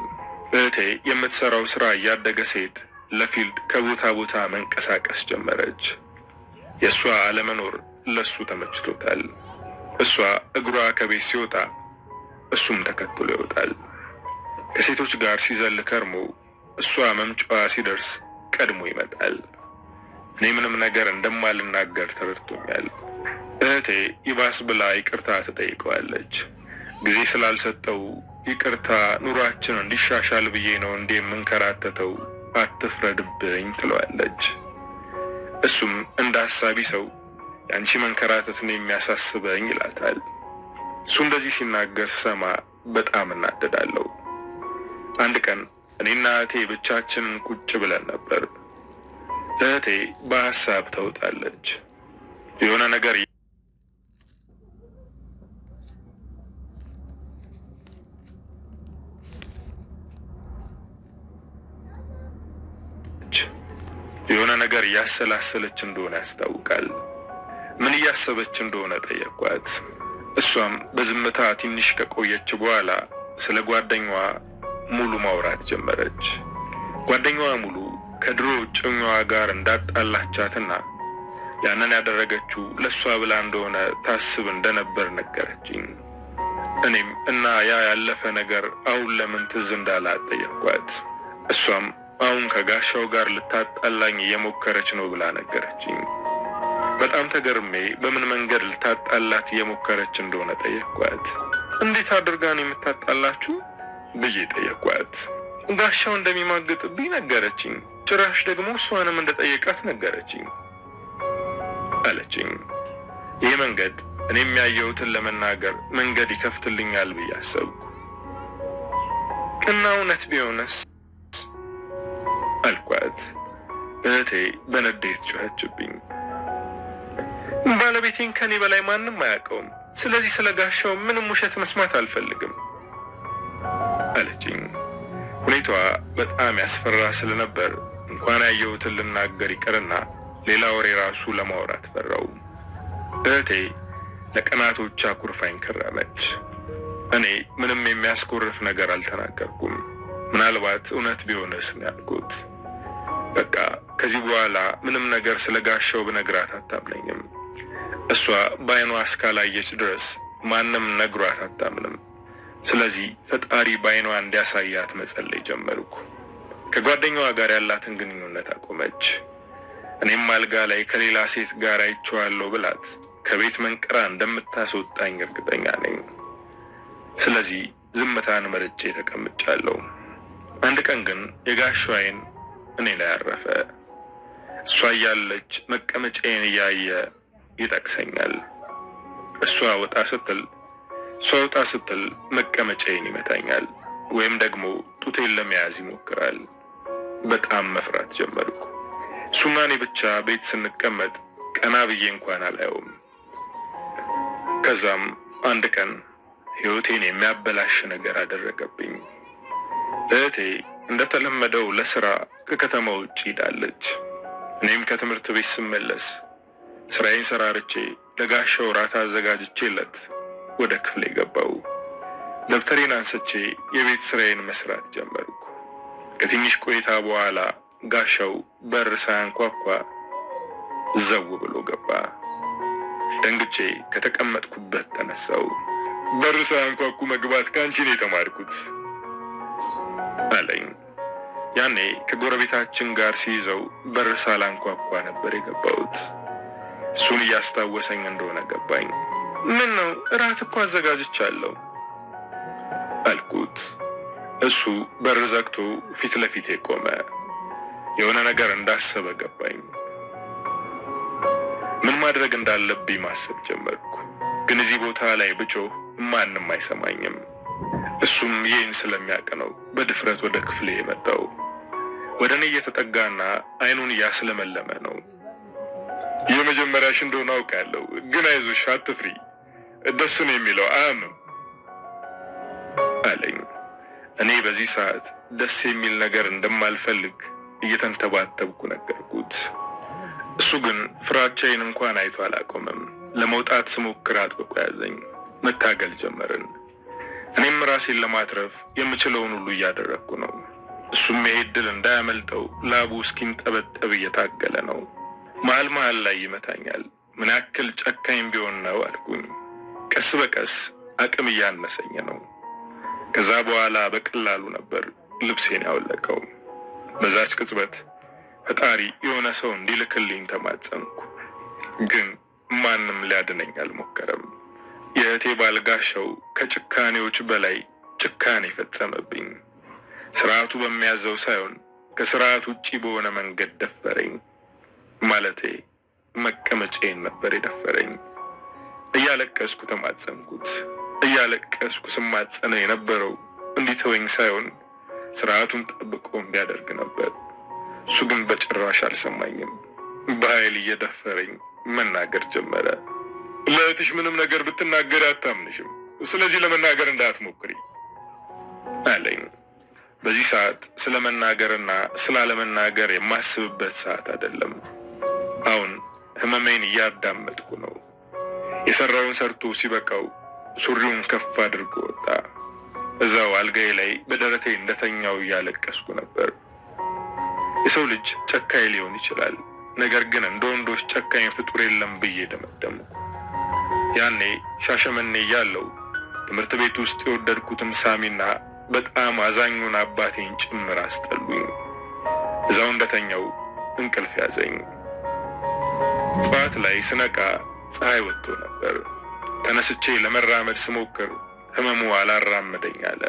እህቴ የምትሰራው ስራ እያደገ ሲሄድ ለፊልድ ከቦታ ቦታ መንቀሳቀስ ጀመረች። የእሷ አለመኖር ለሱ ተመችቶታል። እሷ እግሯ ከቤት ሲወጣ እሱም ተከትሎ ይወጣል። ከሴቶች ጋር ሲዘል ከርሞ እሷ መምጫዋ ሲደርስ ቀድሞ ይመጣል። እኔ ምንም ነገር እንደማልናገር ተረድቶኛል። እህቴ ይባስ ብላ ይቅርታ ትጠይቀዋለች። ጊዜ ስላልሰጠው ይቅርታ ኑሯችን እንዲሻሻል ብዬ ነው እንዴ የምንከራተተው፣ አትፍረድብኝ ትለዋለች። እሱም እንደ ሐሳቢ ሰው ያንቺ መንከራተት ነው የሚያሳስበኝ ይላታል። እሱ እንደዚህ ሲናገር ስሰማ በጣም እናደዳለሁ። አንድ ቀን እኔና እህቴ ብቻችንን ቁጭ ብለን ነበር። እህቴ በሐሳብ ተውጣለች። የሆነ ነገር እያሰላሰለች እንደሆነ ያስታውቃል። ምን እያሰበች እንደሆነ ጠየኳት። እሷም በዝምታ ትንሽ ከቆየች በኋላ ስለ ጓደኛዋ ሙሉ ማውራት ጀመረች። ጓደኛዋ ሙሉ ከድሮ እጮኛዋ ጋር እንዳጣላቻትና ያንን ያደረገችው ለሷ ብላ እንደሆነ ታስብ እንደነበር ነገረችኝ። እኔም እና ያ ያለፈ ነገር አሁን ለምን ትዝ እንዳላት ጠየኳት። እሷም አሁን ከጋሻው ጋር ልታጣላኝ እየሞከረች ነው ብላ ነገረችኝ። በጣም ተገርሜ በምን መንገድ ልታጣላት እየሞከረች እንደሆነ ጠየኳት። እንዴት አድርጋ ነው የምታጣላችሁ ብዬ ጠየኳት። ጋሻው እንደሚማግጥብኝ ነገረችኝ። ጭራሽ ደግሞ እሷንም እንደጠየቃት ነገረችኝ አለችኝ። ይህ መንገድ እኔም ያየሁትን ለመናገር መንገድ ይከፍትልኛል ብዬ አሰብኩ። እና እውነት ቢሆንስ አልኳት። እህቴ በንዴት ጮኸችብኝ። ባለቤቴን ከኔ በላይ ማንም አያውቀውም። ስለዚህ ስለ ጋሻው ምንም ውሸት መስማት አልፈልግም አለችኝ። ሁኔታዋ በጣም ያስፈራ ስለነበር እንኳን ያየሁትን ልናገር ይቅርና ሌላ ወሬ ራሱ ለማውራት ፈራው። እህቴ ለቀናቶች አኩርፋኝ ከረመች። እኔ ምንም የሚያስኮርፍ ነገር አልተናገርኩም። ምናልባት እውነት ቢሆንስ ነው ያልኩት። በቃ ከዚህ በኋላ ምንም ነገር ስለ ጋሻው ብነግራት አታምነኝም። እሷ በዓይኗ እስካላየች ድረስ ማንም ነግሯት አታምንም። ስለዚህ ፈጣሪ በዓይኗ እንዲያሳያት መጸለይ ጀመርኩ። ከጓደኛዋ ጋር ያላትን ግንኙነት አቆመች። እኔም አልጋ ላይ ከሌላ ሴት ጋር አይቼዋለሁ ብላት ከቤት መንቅራ እንደምታስወጣኝ እርግጠኛ ነኝ። ስለዚህ ዝምታን መርጬ ተቀምጫለሁ። አንድ ቀን ግን የጋሻው ዓይን እኔ ላይ አረፈ። እሷ እያለች መቀመጫዬን እያየ ይጠቅሰኛል። እሷ ወጣ ስትል መቀመጫዬን ይመታኛል፣ ወይም ደግሞ ጡቴን ለመያዝ ይሞክራል። በጣም መፍራት ጀመርኩ። እሱና እኔ ብቻ ቤት ስንቀመጥ ቀና ብዬ እንኳን አላየውም። ከዛም አንድ ቀን ሕይወቴን የሚያበላሽ ነገር አደረገብኝ። እህቴ እንደተለመደው ለስራ ከከተማ ውጭ ሄዳለች። እኔም ከትምህርት ቤት ስመለስ ስራዬን ሰራርቼ ለጋሻው ራት አዘጋጅቼለት ወደ ክፍሌ ገባው። ደብተሬን አንስቼ የቤት ስራዬን መስራት ጀመርኩ። ከትንሽ ቆይታ በኋላ ጋሻው በር ሳያንኳኳ ዘው ብሎ ገባ። ደንግጬ ከተቀመጥኩበት ተነሳው። በር ሳያንኳኩ መግባት ከአንቺ ነው የተማርኩት አለኝ። ያኔ ከጎረቤታችን ጋር ሲይዘው በር ሳላንኳኳ ነበር የገባሁት። እሱን እያስታወሰኝ እንደሆነ ገባኝ። ምን ነው እራት እኮ አዘጋጅቻለሁ አልኩት። እሱ በር ዘግቶ ፊት ለፊቴ ቆመ። የሆነ ነገር እንዳሰበ ገባኝ። ምን ማድረግ እንዳለብኝ ማሰብ ጀመርኩ። ግን እዚህ ቦታ ላይ ብጮህ ማንም አይሰማኝም። እሱም ይህን ስለሚያውቅ ነው በድፍረት ወደ ክፍሌ የመጣው። ወደ እኔ እየተጠጋና ዓይኑን እያስለመለመ ነው። የመጀመሪያሽ እንደሆነ አውቃለሁ፣ ግን አይዞሽ፣ አትፍሪ፣ ደስ ነው የሚለው አያምም አለኝ። እኔ በዚህ ሰዓት ደስ የሚል ነገር እንደማልፈልግ እየተንተባተብኩ ነገርኩት። እሱ ግን ፍራቻዬን እንኳን አይቶ አላቆመም። ለመውጣት ስሞክር አጥብቆ ያዘኝ። መታገል ጀመርን። እኔም ራሴን ለማትረፍ የምችለውን ሁሉ እያደረግኩ ነው። እሱም ይሄ ዕድል እንዳያመልጠው ላቡ እስኪንጠበጠብ እየታገለ ነው። መሀል ላይ ይመታኛል። ምን ያክል ጨካኝ ቢሆን ነው አልኩኝ። ቀስ በቀስ አቅም እያነሰኝ ነው። ከዛ በኋላ በቀላሉ ነበር ልብሴን ያወለቀው። በዛች ቅጽበት ፈጣሪ የሆነ ሰው እንዲልክልኝ ተማጸንኩ። ግን ማንም ሊያድነኝ አልሞከረም። የእህቴ ባል ጋሻው ከጭካኔዎች በላይ ጭካኔ ፈጸመብኝ። ስርዓቱ በሚያዘው ሳይሆን ከስርዓት ውጪ በሆነ መንገድ ደፈረኝ። ማለቴ መቀመጫዬን ነበር የደፈረኝ። እያለቀስኩ ተማጸንኩት። እያለቀስኩ ስማጸነው የነበረው እንዲተወኝ ሳይሆን ስርዓቱን ጠብቆ እንዲያደርግ ነበር። እሱ ግን በጭራሽ አልሰማኝም። በኃይል እየደፈረኝ መናገር ጀመረ። ለእህትሽ ምንም ነገር ብትናገር አታምንሽም፣ ስለዚህ ለመናገር እንዳትሞክሪ አለኝ። በዚህ ሰዓት ስለ መናገርና ስላለመናገር የማስብበት ሰዓት አይደለም። አሁን ህመሜን እያዳመጥኩ ነው። የሰራውን ሰርቶ ሲበቃው ሱሪውን ከፍ አድርጎ ወጣ። እዛው አልጋዬ ላይ በደረቴ እንደተኛው እያለቀስኩ ነበር። የሰው ልጅ ጨካኝ ሊሆን ይችላል፣ ነገር ግን እንደ ወንዶች ጨካኝ ፍጡር የለም ብዬ ደመደምኩ። ያኔ ሻሸመኔ እያለሁ ትምህርት ቤት ውስጥ የወደድኩትን ሳሚና በጣም አዛኙን አባቴን ጭምር አስጠሉኝ። እዛው እንደተኛው እንቅልፍ ያዘኝ። ጠዋት ላይ ስነቃ ፀሐይ ወጥቶ ነበር። ተነስቼ ለመራመድ ስሞክር ህመሙ አላራመደኝ አለ።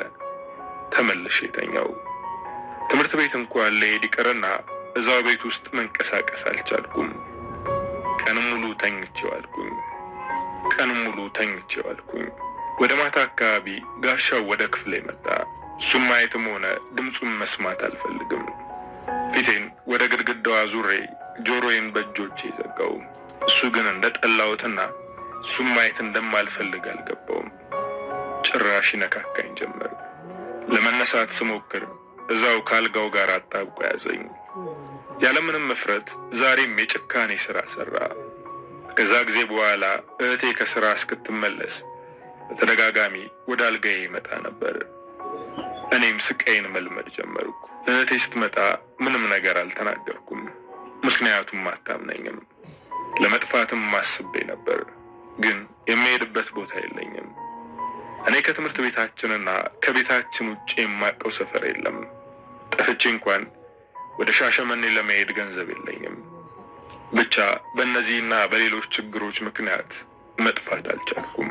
ተመልሼ ተኛው። ትምህርት ቤት እንኳን ልሄድ ይቅርና እዛው ቤት ውስጥ መንቀሳቀስ አልቻልኩም። ቀንም ሙሉ ተኝቼው አልኩኝ። ወደ ማታ አካባቢ ጋሻው ወደ ክፍሌ መጣ። እሱም ማየትም ሆነ ድምፁን መስማት አልፈልግም። ፊቴን ወደ ግድግዳዋ ዙሬ ጆሮዬን በእጆቼ ዘጋው። እሱ ግን እንደጠላሁትና እሱም ማየት እንደማልፈልግ አልገባውም። ጭራሽ ይነካካኝ ጀመር። ለመነሳት ስሞክር እዛው ካልጋው ጋር አጣብቆ ያዘኝ። ያለምንም መፍረት ዛሬም የጭካኔ ስራ ሰራ። ከዛ ጊዜ በኋላ እህቴ ከስራ እስክትመለስ በተደጋጋሚ ወደ አልጋዬ ይመጣ ነበር። እኔም ስቃይን መልመድ ጀመርኩ። እህቴ ስትመጣ ምንም ነገር አልተናገርኩም፣ ምክንያቱም አታምነኝም። ለመጥፋትም አስቤ ነበር፣ ግን የሚሄድበት ቦታ የለኝም። እኔ ከትምህርት ቤታችንና ከቤታችን ውጭ የማውቀው ሰፈር የለም። ጠፍቼ እንኳን ወደ ሻሸመኔ ለመሄድ ገንዘብ የለኝም። ብቻ በእነዚህና በሌሎች ችግሮች ምክንያት መጥፋት አልቻልኩም።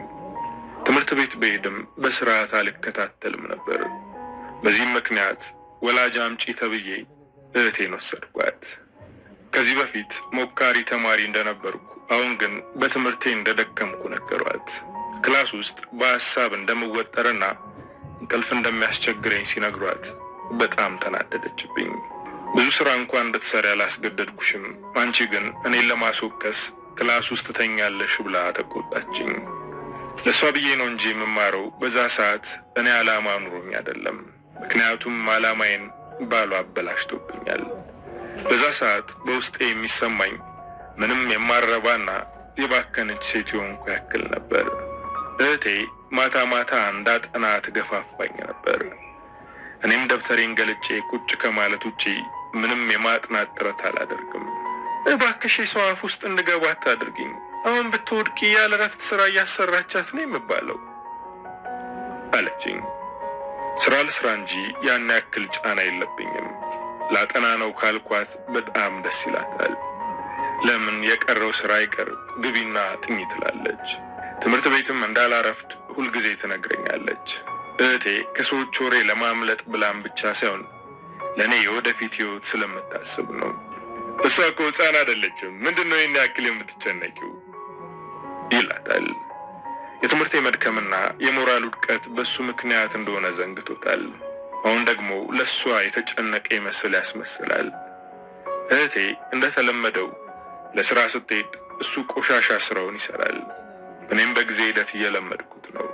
ትምህርት ቤት በሄድም በስርዓት አልከታተልም ነበር። በዚህም ምክንያት ወላጅ አምጪ ተብዬ እህቴን ወሰድኳት። ከዚህ በፊት ሞካሪ ተማሪ እንደነበርኩ፣ አሁን ግን በትምህርቴ እንደደከምኩ ነገሯት። ክላስ ውስጥ በሐሳብ እንደምወጠርና እንቅልፍ እንደሚያስቸግረኝ ሲነግሯት በጣም ተናደደችብኝ። ብዙ ስራ እንኳን እንድትሰሪ አላስገደድኩሽም፣ አንቺ ግን እኔን ለማስወቀስ ክላስ ውስጥ ተኛለሽ ብላ ተቆጣችኝ። ለሷ ብዬ ነው እንጂ የምማረው በዛ ሰዓት እኔ ዓላማ ኑሮኝ አይደለም። ምክንያቱም ዓላማዬን ባሏ አበላሽቶብኛል። በዛ ሰዓት በውስጤ የሚሰማኝ ምንም የማረባና የባከነች ሴት የሆንኩ ያክል ነበር። እህቴ ማታ ማታ እንዳጠና ትገፋፋኝ ነበር። እኔም ደብተሬን ገልጬ ቁጭ ከማለት ውጪ ምንም የማጥናት ጥረት አላደርግም። እባክሽ የሰው አፍ ውስጥ እንድገባ አታድርጊኝ፣ አሁን ብትወድቂ ያለ እረፍት ስራ እያሰራቻት ነው የምባለው አለችኝ። ስራ ልስራ እንጂ ያን ያክል ጫና የለብኝም። ላጠና ነው ካልኳት በጣም ደስ ይላታል። ለምን የቀረው ስራ አይቀር ግቢና ጥኝ ትላለች። ትምህርት ቤትም እንዳላረፍድ ሁልጊዜ ትነግረኛለች። እህቴ ከሰዎች ወሬ ለማምለጥ ብላም ብቻ ሳይሆን ለእኔ የወደፊት ህይወት ስለምታስብ ነው። እሷ እኮ ሕፃን አይደለችም፣ ምንድነው ይህን ያክል የምትጨነቂው ይላታል። የትምህርቴ መድከምና የሞራል ውድቀት በሱ ምክንያት እንደሆነ ዘንግቶታል። አሁን ደግሞ ለሷ የተጨነቀ ይመስል ያስመስላል። እህቴ እንደተለመደው ለስራ ስትሄድ እሱ ቆሻሻ ስራውን ይሰራል። እኔም በጊዜ ሂደት እየለመድኩት ነው።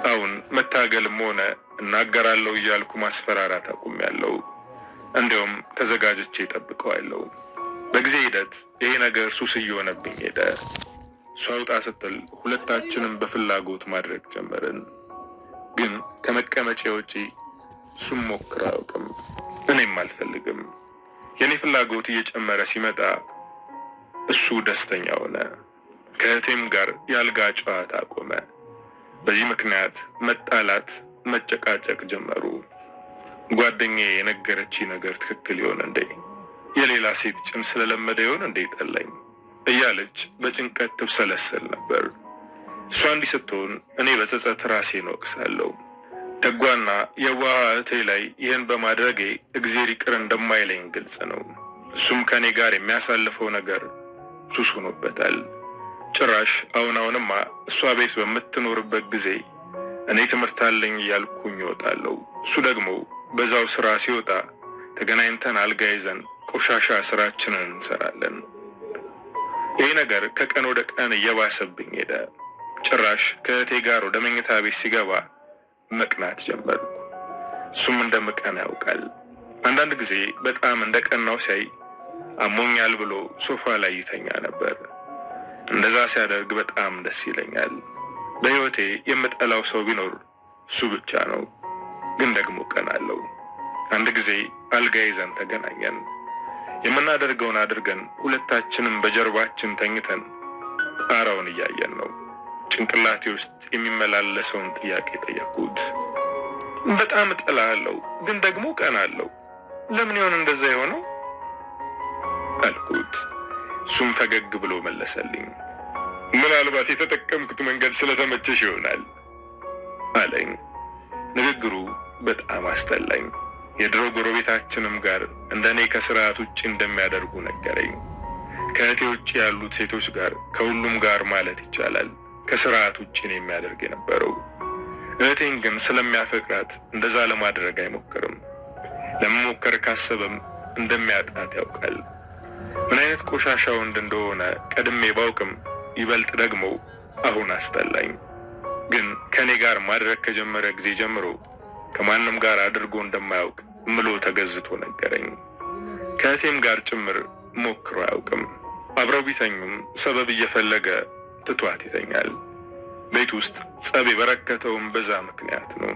አሁን መታገልም ሆነ እናገራለሁ እያልኩ ማስፈራራት አቁሜያለሁ። እንዲያውም ተዘጋጅቼ እጠብቀዋለሁ። በጊዜ ሂደት ይሄ ነገር ሱስ እየሆነብኝ ሄደ። እሷ ውጣ ስትል ሁለታችንም በፍላጎት ማድረግ ጀመርን። ግን ከመቀመጫ ውጪ እሱም ሞክር አያውቅም፣ እኔም አልፈልግም። የኔ ፍላጎት እየጨመረ ሲመጣ እሱ ደስተኛ ሆነ። ከእህቴም ጋር ያልጋ ጨዋታ አቆመ። በዚህ ምክንያት መጣላት፣ መጨቃጨቅ ጀመሩ። ጓደኛዬ የነገረችኝ ነገር ትክክል ይሆን እንዴ? የሌላ ሴት ጭን ስለለመደ ይሆን እንዴ ጠላኝ እያለች በጭንቀት ትብሰለሰል ነበር። እሷ እንዲህ ስትሆን እኔ በጸጸት ራሴን ወቅሳለሁ። ደጓና የዋህ እህቴ ላይ ይህን በማድረጌ እግዜር ይቅር እንደማይለኝ ግልጽ ነው። እሱም ከእኔ ጋር የሚያሳልፈው ነገር ሱስ ሆኖበታል። ጭራሽ አሁንማ እሷ ቤት በምትኖርበት ጊዜ እኔ ትምህርት አለኝ እያልኩኝ እወጣለሁ። እሱ ደግሞ በዛው ስራ ሲወጣ ተገናኝተን አልጋ ይዘን ቆሻሻ ስራችንን እንሰራለን። ይህ ነገር ከቀን ወደ ቀን እየባሰብኝ ሄደ። ጭራሽ ከእህቴ ጋር ወደ መኝታ ቤት ሲገባ መቅናት ጀመርኩ። እሱም እንደምቀና ያውቃል። አንዳንድ ጊዜ በጣም እንደቀናው ሲያይ አሞኛል ብሎ ሶፋ ላይ ይተኛ ነበር። እንደዛ ሲያደርግ በጣም ደስ ይለኛል። በህይወቴ የምጠላው ሰው ቢኖር እሱ ብቻ ነው። ግን ደግሞ ቀናለው። አንድ ጊዜ አልጋ ይዘን ተገናኘን። የምናደርገውን አድርገን ሁለታችንም በጀርባችን ተኝተን ጣራውን እያየን ነው። ጭንቅላቴ ውስጥ የሚመላለሰውን ጥያቄ ጠየቅኩት። በጣም እጠላሃለሁ፣ ግን ደግሞ ቀናለው። ለምን ይሆን እንደዛ የሆነው አልኩት። እሱም ፈገግ ብሎ መለሰልኝ። ምናልባት የተጠቀምኩት መንገድ ስለተመቸሽ ይሆናል አለኝ። ንግግሩ በጣም አስጠላኝ። የድሮ ጎረቤታችንም ጋር እንደኔ ከስርዓት ውጭ እንደሚያደርጉ ነገረኝ። ከእህቴ ውጭ ያሉት ሴቶች ጋር ከሁሉም ጋር ማለት ይቻላል ከስርዓት ውጭ ነው የሚያደርግ የነበረው። እህቴን ግን ስለሚያፈቅራት እንደዛ ለማድረግ አይሞክርም። ለመሞከር ካሰበም እንደሚያጣት ያውቃል። ምን አይነት ቆሻሻ ወንድ እንደሆነ ቀድሜ ባውቅም ይበልጥ ደግሞ አሁን አስጠላኝ። ግን ከኔ ጋር ማድረግ ከጀመረ ጊዜ ጀምሮ ከማንም ጋር አድርጎ እንደማያውቅ ምሎ ተገዝቶ ነገረኝ። ከእህቴም ጋር ጭምር ሞክሮ አያውቅም። አብረው ቢተኙም ሰበብ እየፈለገ ትቷት ይተኛል። ቤት ውስጥ ጸብ የበረከተውም በዛ ምክንያት ነው።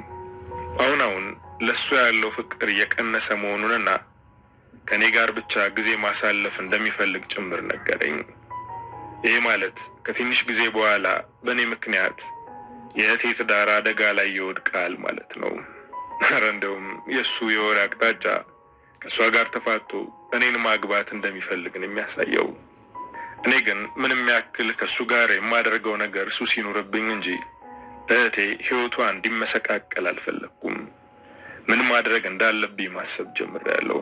አሁን ለሱ ያለው ፍቅር እየቀነሰ መሆኑንና ከኔ ጋር ብቻ ጊዜ ማሳለፍ እንደሚፈልግ ጭምር ነገረኝ። ይሄ ማለት ከትንሽ ጊዜ በኋላ በእኔ ምክንያት የእህቴ ትዳር አደጋ ላይ ይወድቃል ማለት ነው። ኧረ እንደውም የእሱ የወሬ አቅጣጫ ከእሷ ጋር ተፋቶ እኔን ማግባት እንደሚፈልግ ነው የሚያሳየው። እኔ ግን ምንም ያክል ከእሱ ጋር የማደርገው ነገር እሱ ሲኖርብኝ እንጂ እህቴ ሕይወቷ እንዲመሰቃቀል አልፈለግኩም። ምን ማድረግ እንዳለብኝ ማሰብ ጀምሬያለሁ።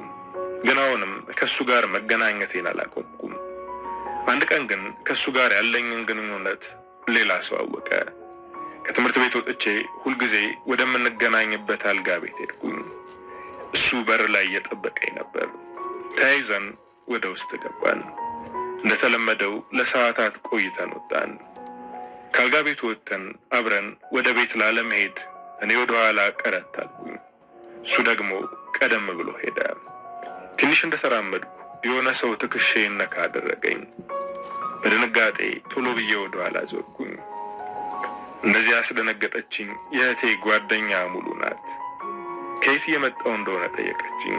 ግን አሁንም ከእሱ ጋር መገናኘቴን አላቆምኩም። አንድ ቀን ግን ከእሱ ጋር ያለኝን ግንኙነት ሌላ ሰው አወቀ። ከትምህርት ቤት ወጥቼ ሁልጊዜ ወደምንገናኝበት አልጋ ቤት ሄድኩኝ። እሱ በር ላይ እየጠበቀኝ ነበር። ተያይዘን ወደ ውስጥ ገባን። እንደተለመደው ለሰዓታት ቆይተን ወጣን። ከአልጋ ቤቱ ወጥተን አብረን ወደ ቤት ላለመሄድ እኔ ወደ ኋላ ቀረት አልኩኝ። እሱ ደግሞ ቀደም ብሎ ሄደ። ትንሽ እንደተራመድኩ የሆነ ሰው ትከሻዬን ነካ አደረገኝ። በድንጋጤ ቶሎ ብዬ ወደ ኋላ ዞርኩኝ። እንደዚህ ያስደነገጠችኝ የእህቴ ጓደኛ ሙሉ ናት። ከየት እየመጣሁ እንደሆነ ጠየቀችኝ።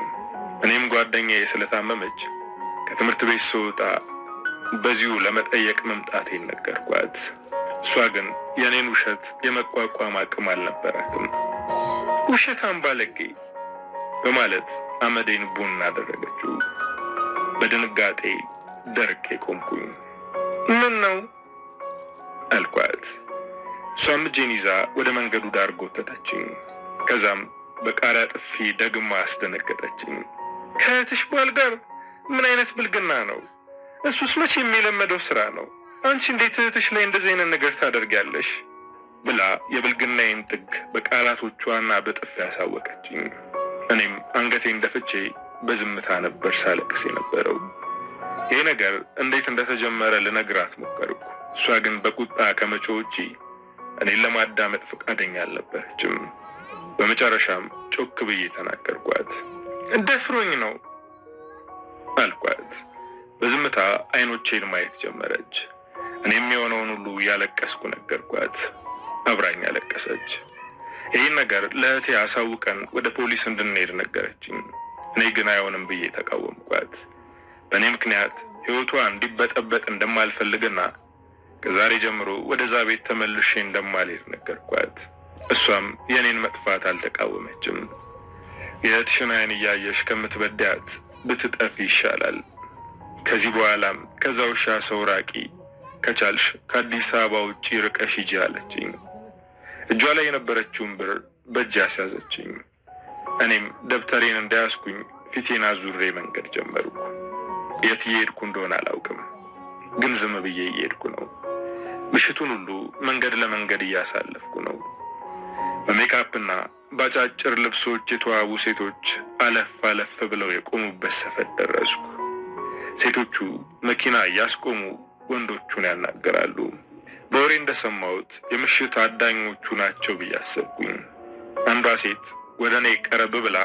እኔም ጓደኛዬ ስለታመመች ከትምህርት ቤት ስወጣ በዚሁ ለመጠየቅ መምጣቴን ነገርኳት። እሷ ግን የኔን ውሸት የመቋቋም አቅም አልነበራትም። ውሸታም ባለጌ በማለት አመዴን ቡን አደረገችው። በድንጋጤ ደርቄ ቆምኩኝ። ምን ነው አልኳት። እሷም እጄን ይዛ ወደ መንገዱ ዳር ጎተተችኝ። ከዛም በቃሪያ ጥፊ ደግማ አስደነገጠችኝ። ከእህትሽ ባል ጋር ምን አይነት ብልግና ነው? እሱስ መቼ የሚለመደው ስራ ነው። አንቺ እንዴት እህትሽ ላይ እንደዚህ አይነት ነገር ታደርጊያለሽ? ብላ የብልግናዬን ጥግ በቃላቶቿና በጥፊ ያሳወቀችኝ። እኔም አንገቴን ደፍቼ በዝምታ ነበር ሳለቅስ የነበረው። ይህ ነገር እንዴት እንደተጀመረ ልነግራት ሞከርኩ። እሷ ግን በቁጣ ከመጮህ ውጪ እኔን ለማዳመጥ ፈቃደኛ አልነበረችም። በመጨረሻም ጮክ ብዬ ተናገርኳት። ደፍሮኝ ነው አልኳት። በዝምታ አይኖቼን ማየት ጀመረች። እኔም የሆነውን ሁሉ ያለቀስኩ ነገርኳት። አብራኝ ያለቀሰች። ይህን ነገር ለእህቴ አሳውቀን ወደ ፖሊስ እንድንሄድ ነገረችኝ። እኔ ግን አይሆንም ብዬ ተቃወምኳት። በእኔ ምክንያት ሕይወቷ እንዲበጠበጥ እንደማልፈልግና ከዛሬ ጀምሮ ወደዛ ቤት ተመልሼ እንደማልሄድ ነገርኳት። እሷም የኔን መጥፋት አልተቃወመችም። የእህትሽን ዓይን እያየሽ ከምትበዳያት ብትጠፊ ይሻላል። ከዚህ በኋላም ከዛ ውሻ ሰው ራቂ፣ ከቻልሽ ከአዲስ አበባ ውጪ ርቀሽ ሂጂ አለችኝ። እጇ ላይ የነበረችውን ብር በእጅ አስያዘችኝ። እኔም ደብተሬን እንዳያስኩኝ ፊቴን አዙሬ መንገድ ጀመርኩ። የት እየሄድኩ እንደሆነ አላውቅም፣ ግን ዝም ብዬ እየሄድኩ ነው። ምሽቱን ሁሉ መንገድ ለመንገድ እያሳለፍኩ ነው። በሜካፕና በአጫጭር ልብሶች የተዋቡ ሴቶች አለፍ አለፍ ብለው የቆሙበት ሰፈር ደረስኩ። ሴቶቹ መኪና እያስቆሙ ወንዶቹን ያናገራሉ። በወሬ እንደሰማሁት የምሽት አዳኞቹ ናቸው ብዬ አሰብኩኝ። አንዷ ሴት ወደ እኔ ቀረብ ብላ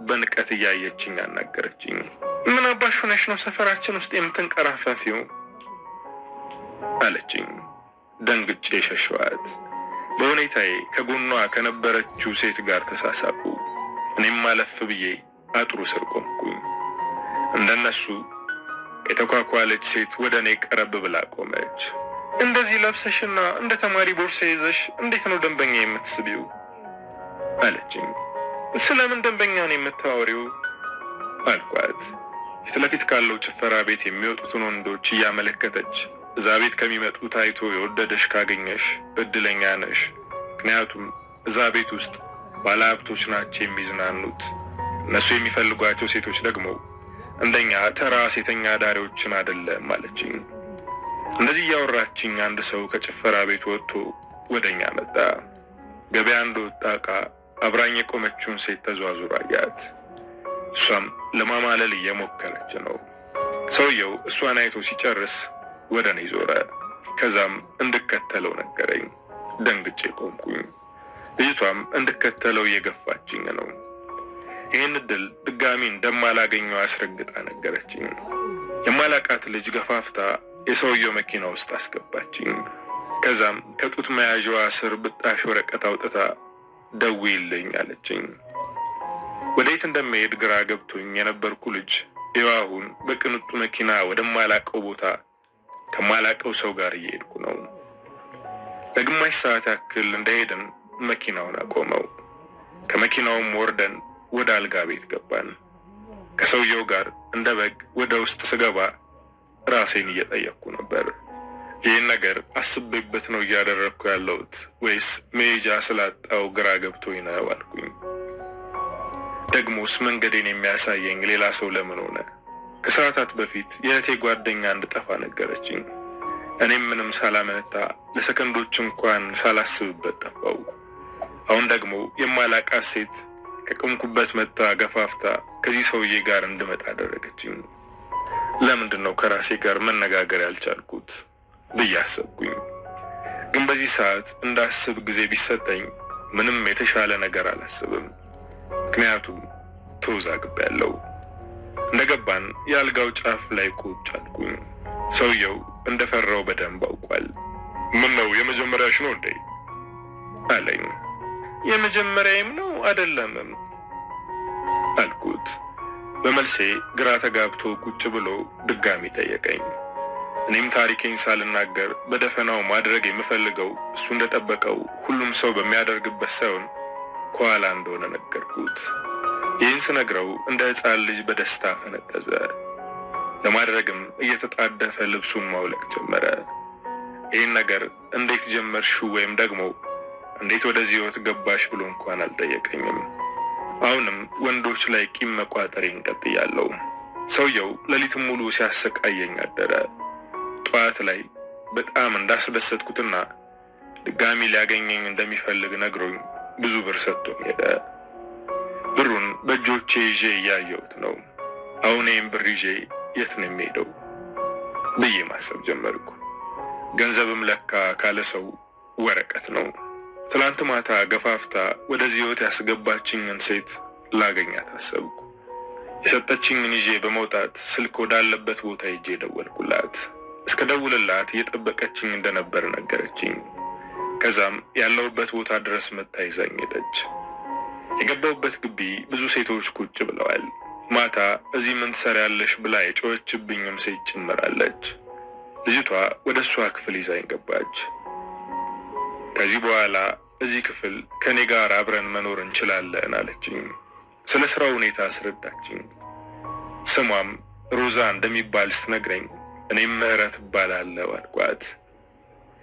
በንቀት እያየችኝ አናገረችኝ። ምን አባሽ ሆነሽ ነው ሰፈራችን ውስጥ የምትንቀራፈፊው? አለችኝ። ደንግጬ ሸሸኋት። በሁኔታዬ ከጎኗ ከነበረችው ሴት ጋር ተሳሳቁ። እኔም አለፍ ብዬ አጥሩ ስር ቆምኩኝ። እንደነሱ የተኳኳለች ሴት ወደ እኔ ቀረብ ብላ ቆመች። እንደዚህ ለብሰሽና እንደ ተማሪ ቦርሳ ይዘሽ እንዴት ነው ደንበኛ የምትስቢው? አለችኝ። ስለምን ደንበኛ ነው የምታወሪው? አልኳት። ፊት ለፊት ካለው ጭፈራ ቤት የሚወጡትን ወንዶች እያመለከተች እዛ ቤት ከሚመጡ ታይቶ የወደደሽ ካገኘሽ እድለኛ ነሽ፣ ምክንያቱም እዛ ቤት ውስጥ ባለሀብቶች ናቸው የሚዝናኑት። እነሱ የሚፈልጓቸው ሴቶች ደግሞ እንደኛ ተራ ሴተኛ ዳሪዎችን አይደለም አለችኝ። እንደዚህ እያወራችኝ አንድ ሰው ከጭፈራ ቤት ወጥቶ ወደኛ መጣ። ገበያ እንደወጣ ዕቃ አብራኝ የቆመችውን ሴት ተዟዙራ አያት። እሷም ለማማለል እየሞከረች ነው። ሰውየው እሷን አይቶ ሲጨርስ ወደ እኔ ዞረ። ከዛም እንድከተለው ነገረኝ። ደንግጬ ቆምኩኝ። ልጅቷም እንድከተለው እየገፋችኝ ነው። ይህን እድል ድጋሚ እንደማላገኘው አስረግጣ ነገረችኝ። የማላቃት ልጅ ገፋፍታ የሰውየው መኪና ውስጥ አስገባችኝ። ከዛም ከጡት መያዣዋ ስር ብጣሽ ወረቀት አውጥታ ደውይልኝ አለችኝ። ወዴት እንደምሄድ ግራ ገብቶኝ የነበርኩ ልጅ ይኸው አሁን በቅንጡ መኪና ወደማላቀው ቦታ ከማላቀው ሰው ጋር እየሄድኩ ነው። ለግማሽ ሰዓት ያክል እንደሄድን መኪናውን አቆመው። ከመኪናውም ወርደን ወደ አልጋ ቤት ገባን። ከሰውየው ጋር እንደ በግ ወደ ውስጥ ስገባ ራሴን እየጠየቅኩ ነበር። ይህን ነገር አስቤበት ነው እያደረግኩ ያለሁት ወይስ መሄጃ ስላጣው ግራ ገብቶኝ ነው አልኩኝ። ደግሞስ መንገዴን የሚያሳየኝ ሌላ ሰው ለምን ሆነ? ከሰዓታት በፊት የእህቴ ጓደኛ እንድጠፋ ነገረችኝ። እኔም ምንም ሳላመነታ ለሰከንዶች እንኳን ሳላስብበት ጠፋው። አሁን ደግሞ የማላቃት ሴት ከቆምኩበት መታ ገፋፍታ ከዚህ ሰውዬ ጋር እንድመጣ አደረገችኝ። ለምንድን ነው ከራሴ ጋር መነጋገር ያልቻልኩት ብዬ አሰብኩኝ። ግን በዚህ ሰዓት እንዳስብ ጊዜ ቢሰጠኝ ምንም የተሻለ ነገር አላስብም። ምክንያቱም ተወዛግቤያለሁ። እንደገባን የአልጋው ጫፍ ላይ ቁጭ አልኩኝ። ሰውየው እንደፈራው በደንብ አውቋል። ምን ነው የመጀመሪያሽ ነው እንዴ አለኝ። የመጀመሪያዬም ነው አይደለምም አልኩት። በመልሴ ግራ ተጋብቶ ቁጭ ብሎ ድጋሚ ጠየቀኝ። እኔም ታሪኬን ሳልናገር በደፈናው ማድረግ የምፈልገው እሱ እንደጠበቀው ሁሉም ሰው በሚያደርግበት ሳይሆን ከኋላ እንደሆነ ነገርኩት። ይህን ስነግረው እንደ ሕፃን ልጅ በደስታ ፈነጠዘ። ለማድረግም እየተጣደፈ ልብሱን ማውለቅ ጀመረ። ይህን ነገር እንዴት ጀመርሽው ወይም ደግሞ እንዴት ወደዚህ ህይወት ገባሽ ብሎ እንኳን አልጠየቀኝም። አሁንም ወንዶች ላይ ቂም መቋጠሬን ቀጥያለሁ። ሰውየው ሌሊቱን ሙሉ ሲያሰቃየኝ አደረ። ጠዋት ላይ በጣም እንዳስደሰትኩትና ድጋሚ ሊያገኘኝ እንደሚፈልግ ነግሮኝ ብዙ ብር ሰጥቶኝ ሄደ። ብሩን በእጆቼ ይዤ እያየሁት ነው። አሁን ይህን ብር ይዤ የት ነው የሚሄደው ብዬ ማሰብ ጀመርኩ። ገንዘብም ለካ ካለ ሰው ወረቀት ነው። ትላንት ማታ ገፋፍታ ወደዚህ ህይወት ያስገባችኝን ሴት ላገኛት አሰብኩ። የሰጠችኝን ይዤ በመውጣት ስልክ ወዳለበት ቦታ ሄጄ ደወልኩላት። እስከ ደውልላት እየጠበቀችኝ እንደነበር ነገረችኝ። ከዛም ያለሁበት ቦታ ድረስ መታ ይዛኝ ሄደች። የገባሁበት ግቢ ብዙ ሴቶች ቁጭ ብለዋል። ማታ እዚህ ምን ትሰሪያለሽ ብላ የጮኸችብኝም ሴት ጭምራለች። ልጅቷ ወደ እሷ ክፍል ይዛኝ ገባች። ከዚህ በኋላ እዚህ ክፍል ከኔ ጋር አብረን መኖር እንችላለን አለችኝ። ስለ ስራው ሁኔታ አስረዳችኝ። ስሟም ሮዛ እንደሚባል ስትነግረኝ እኔም ምህረት እባላለሁ አልኳት።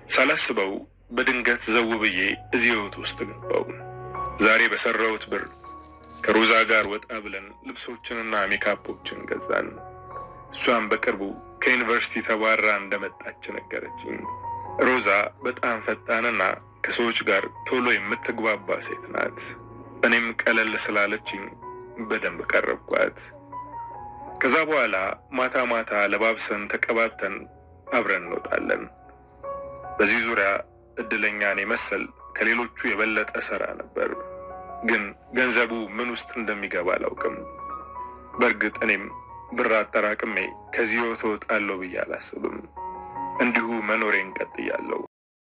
ሳላስበው በድንገት ዘው ብዬ እዚህ ህይወት ውስጥ ገባው። ዛሬ በሰራሁት ብር ከሮዛ ጋር ወጣ ብለን ልብሶችንና ሜካፖችን ገዛን። እሷም በቅርቡ ከዩኒቨርሲቲ ተባራ እንደመጣች ነገረችኝ። ሮዛ በጣም ፈጣንና ከሰዎች ጋር ቶሎ የምትግባባ ሴት ናት። እኔም ቀለል ስላለችኝ በደንብ ቀረብኳት። ከዛ በኋላ ማታ ማታ ለባብሰን ተቀባብተን አብረን እንወጣለን። በዚህ ዙሪያ እድለኛ እኔ መሰል ከሌሎቹ የበለጠ ሰራ ነበር። ግን ገንዘቡ ምን ውስጥ እንደሚገባ አላውቅም። በእርግጥ እኔም ብር አጠራቅሜ ከዚህ ህይወት እወጣለሁ ብዬ አላስብም። እንዲሁ መኖሬን ቀጥያለሁ።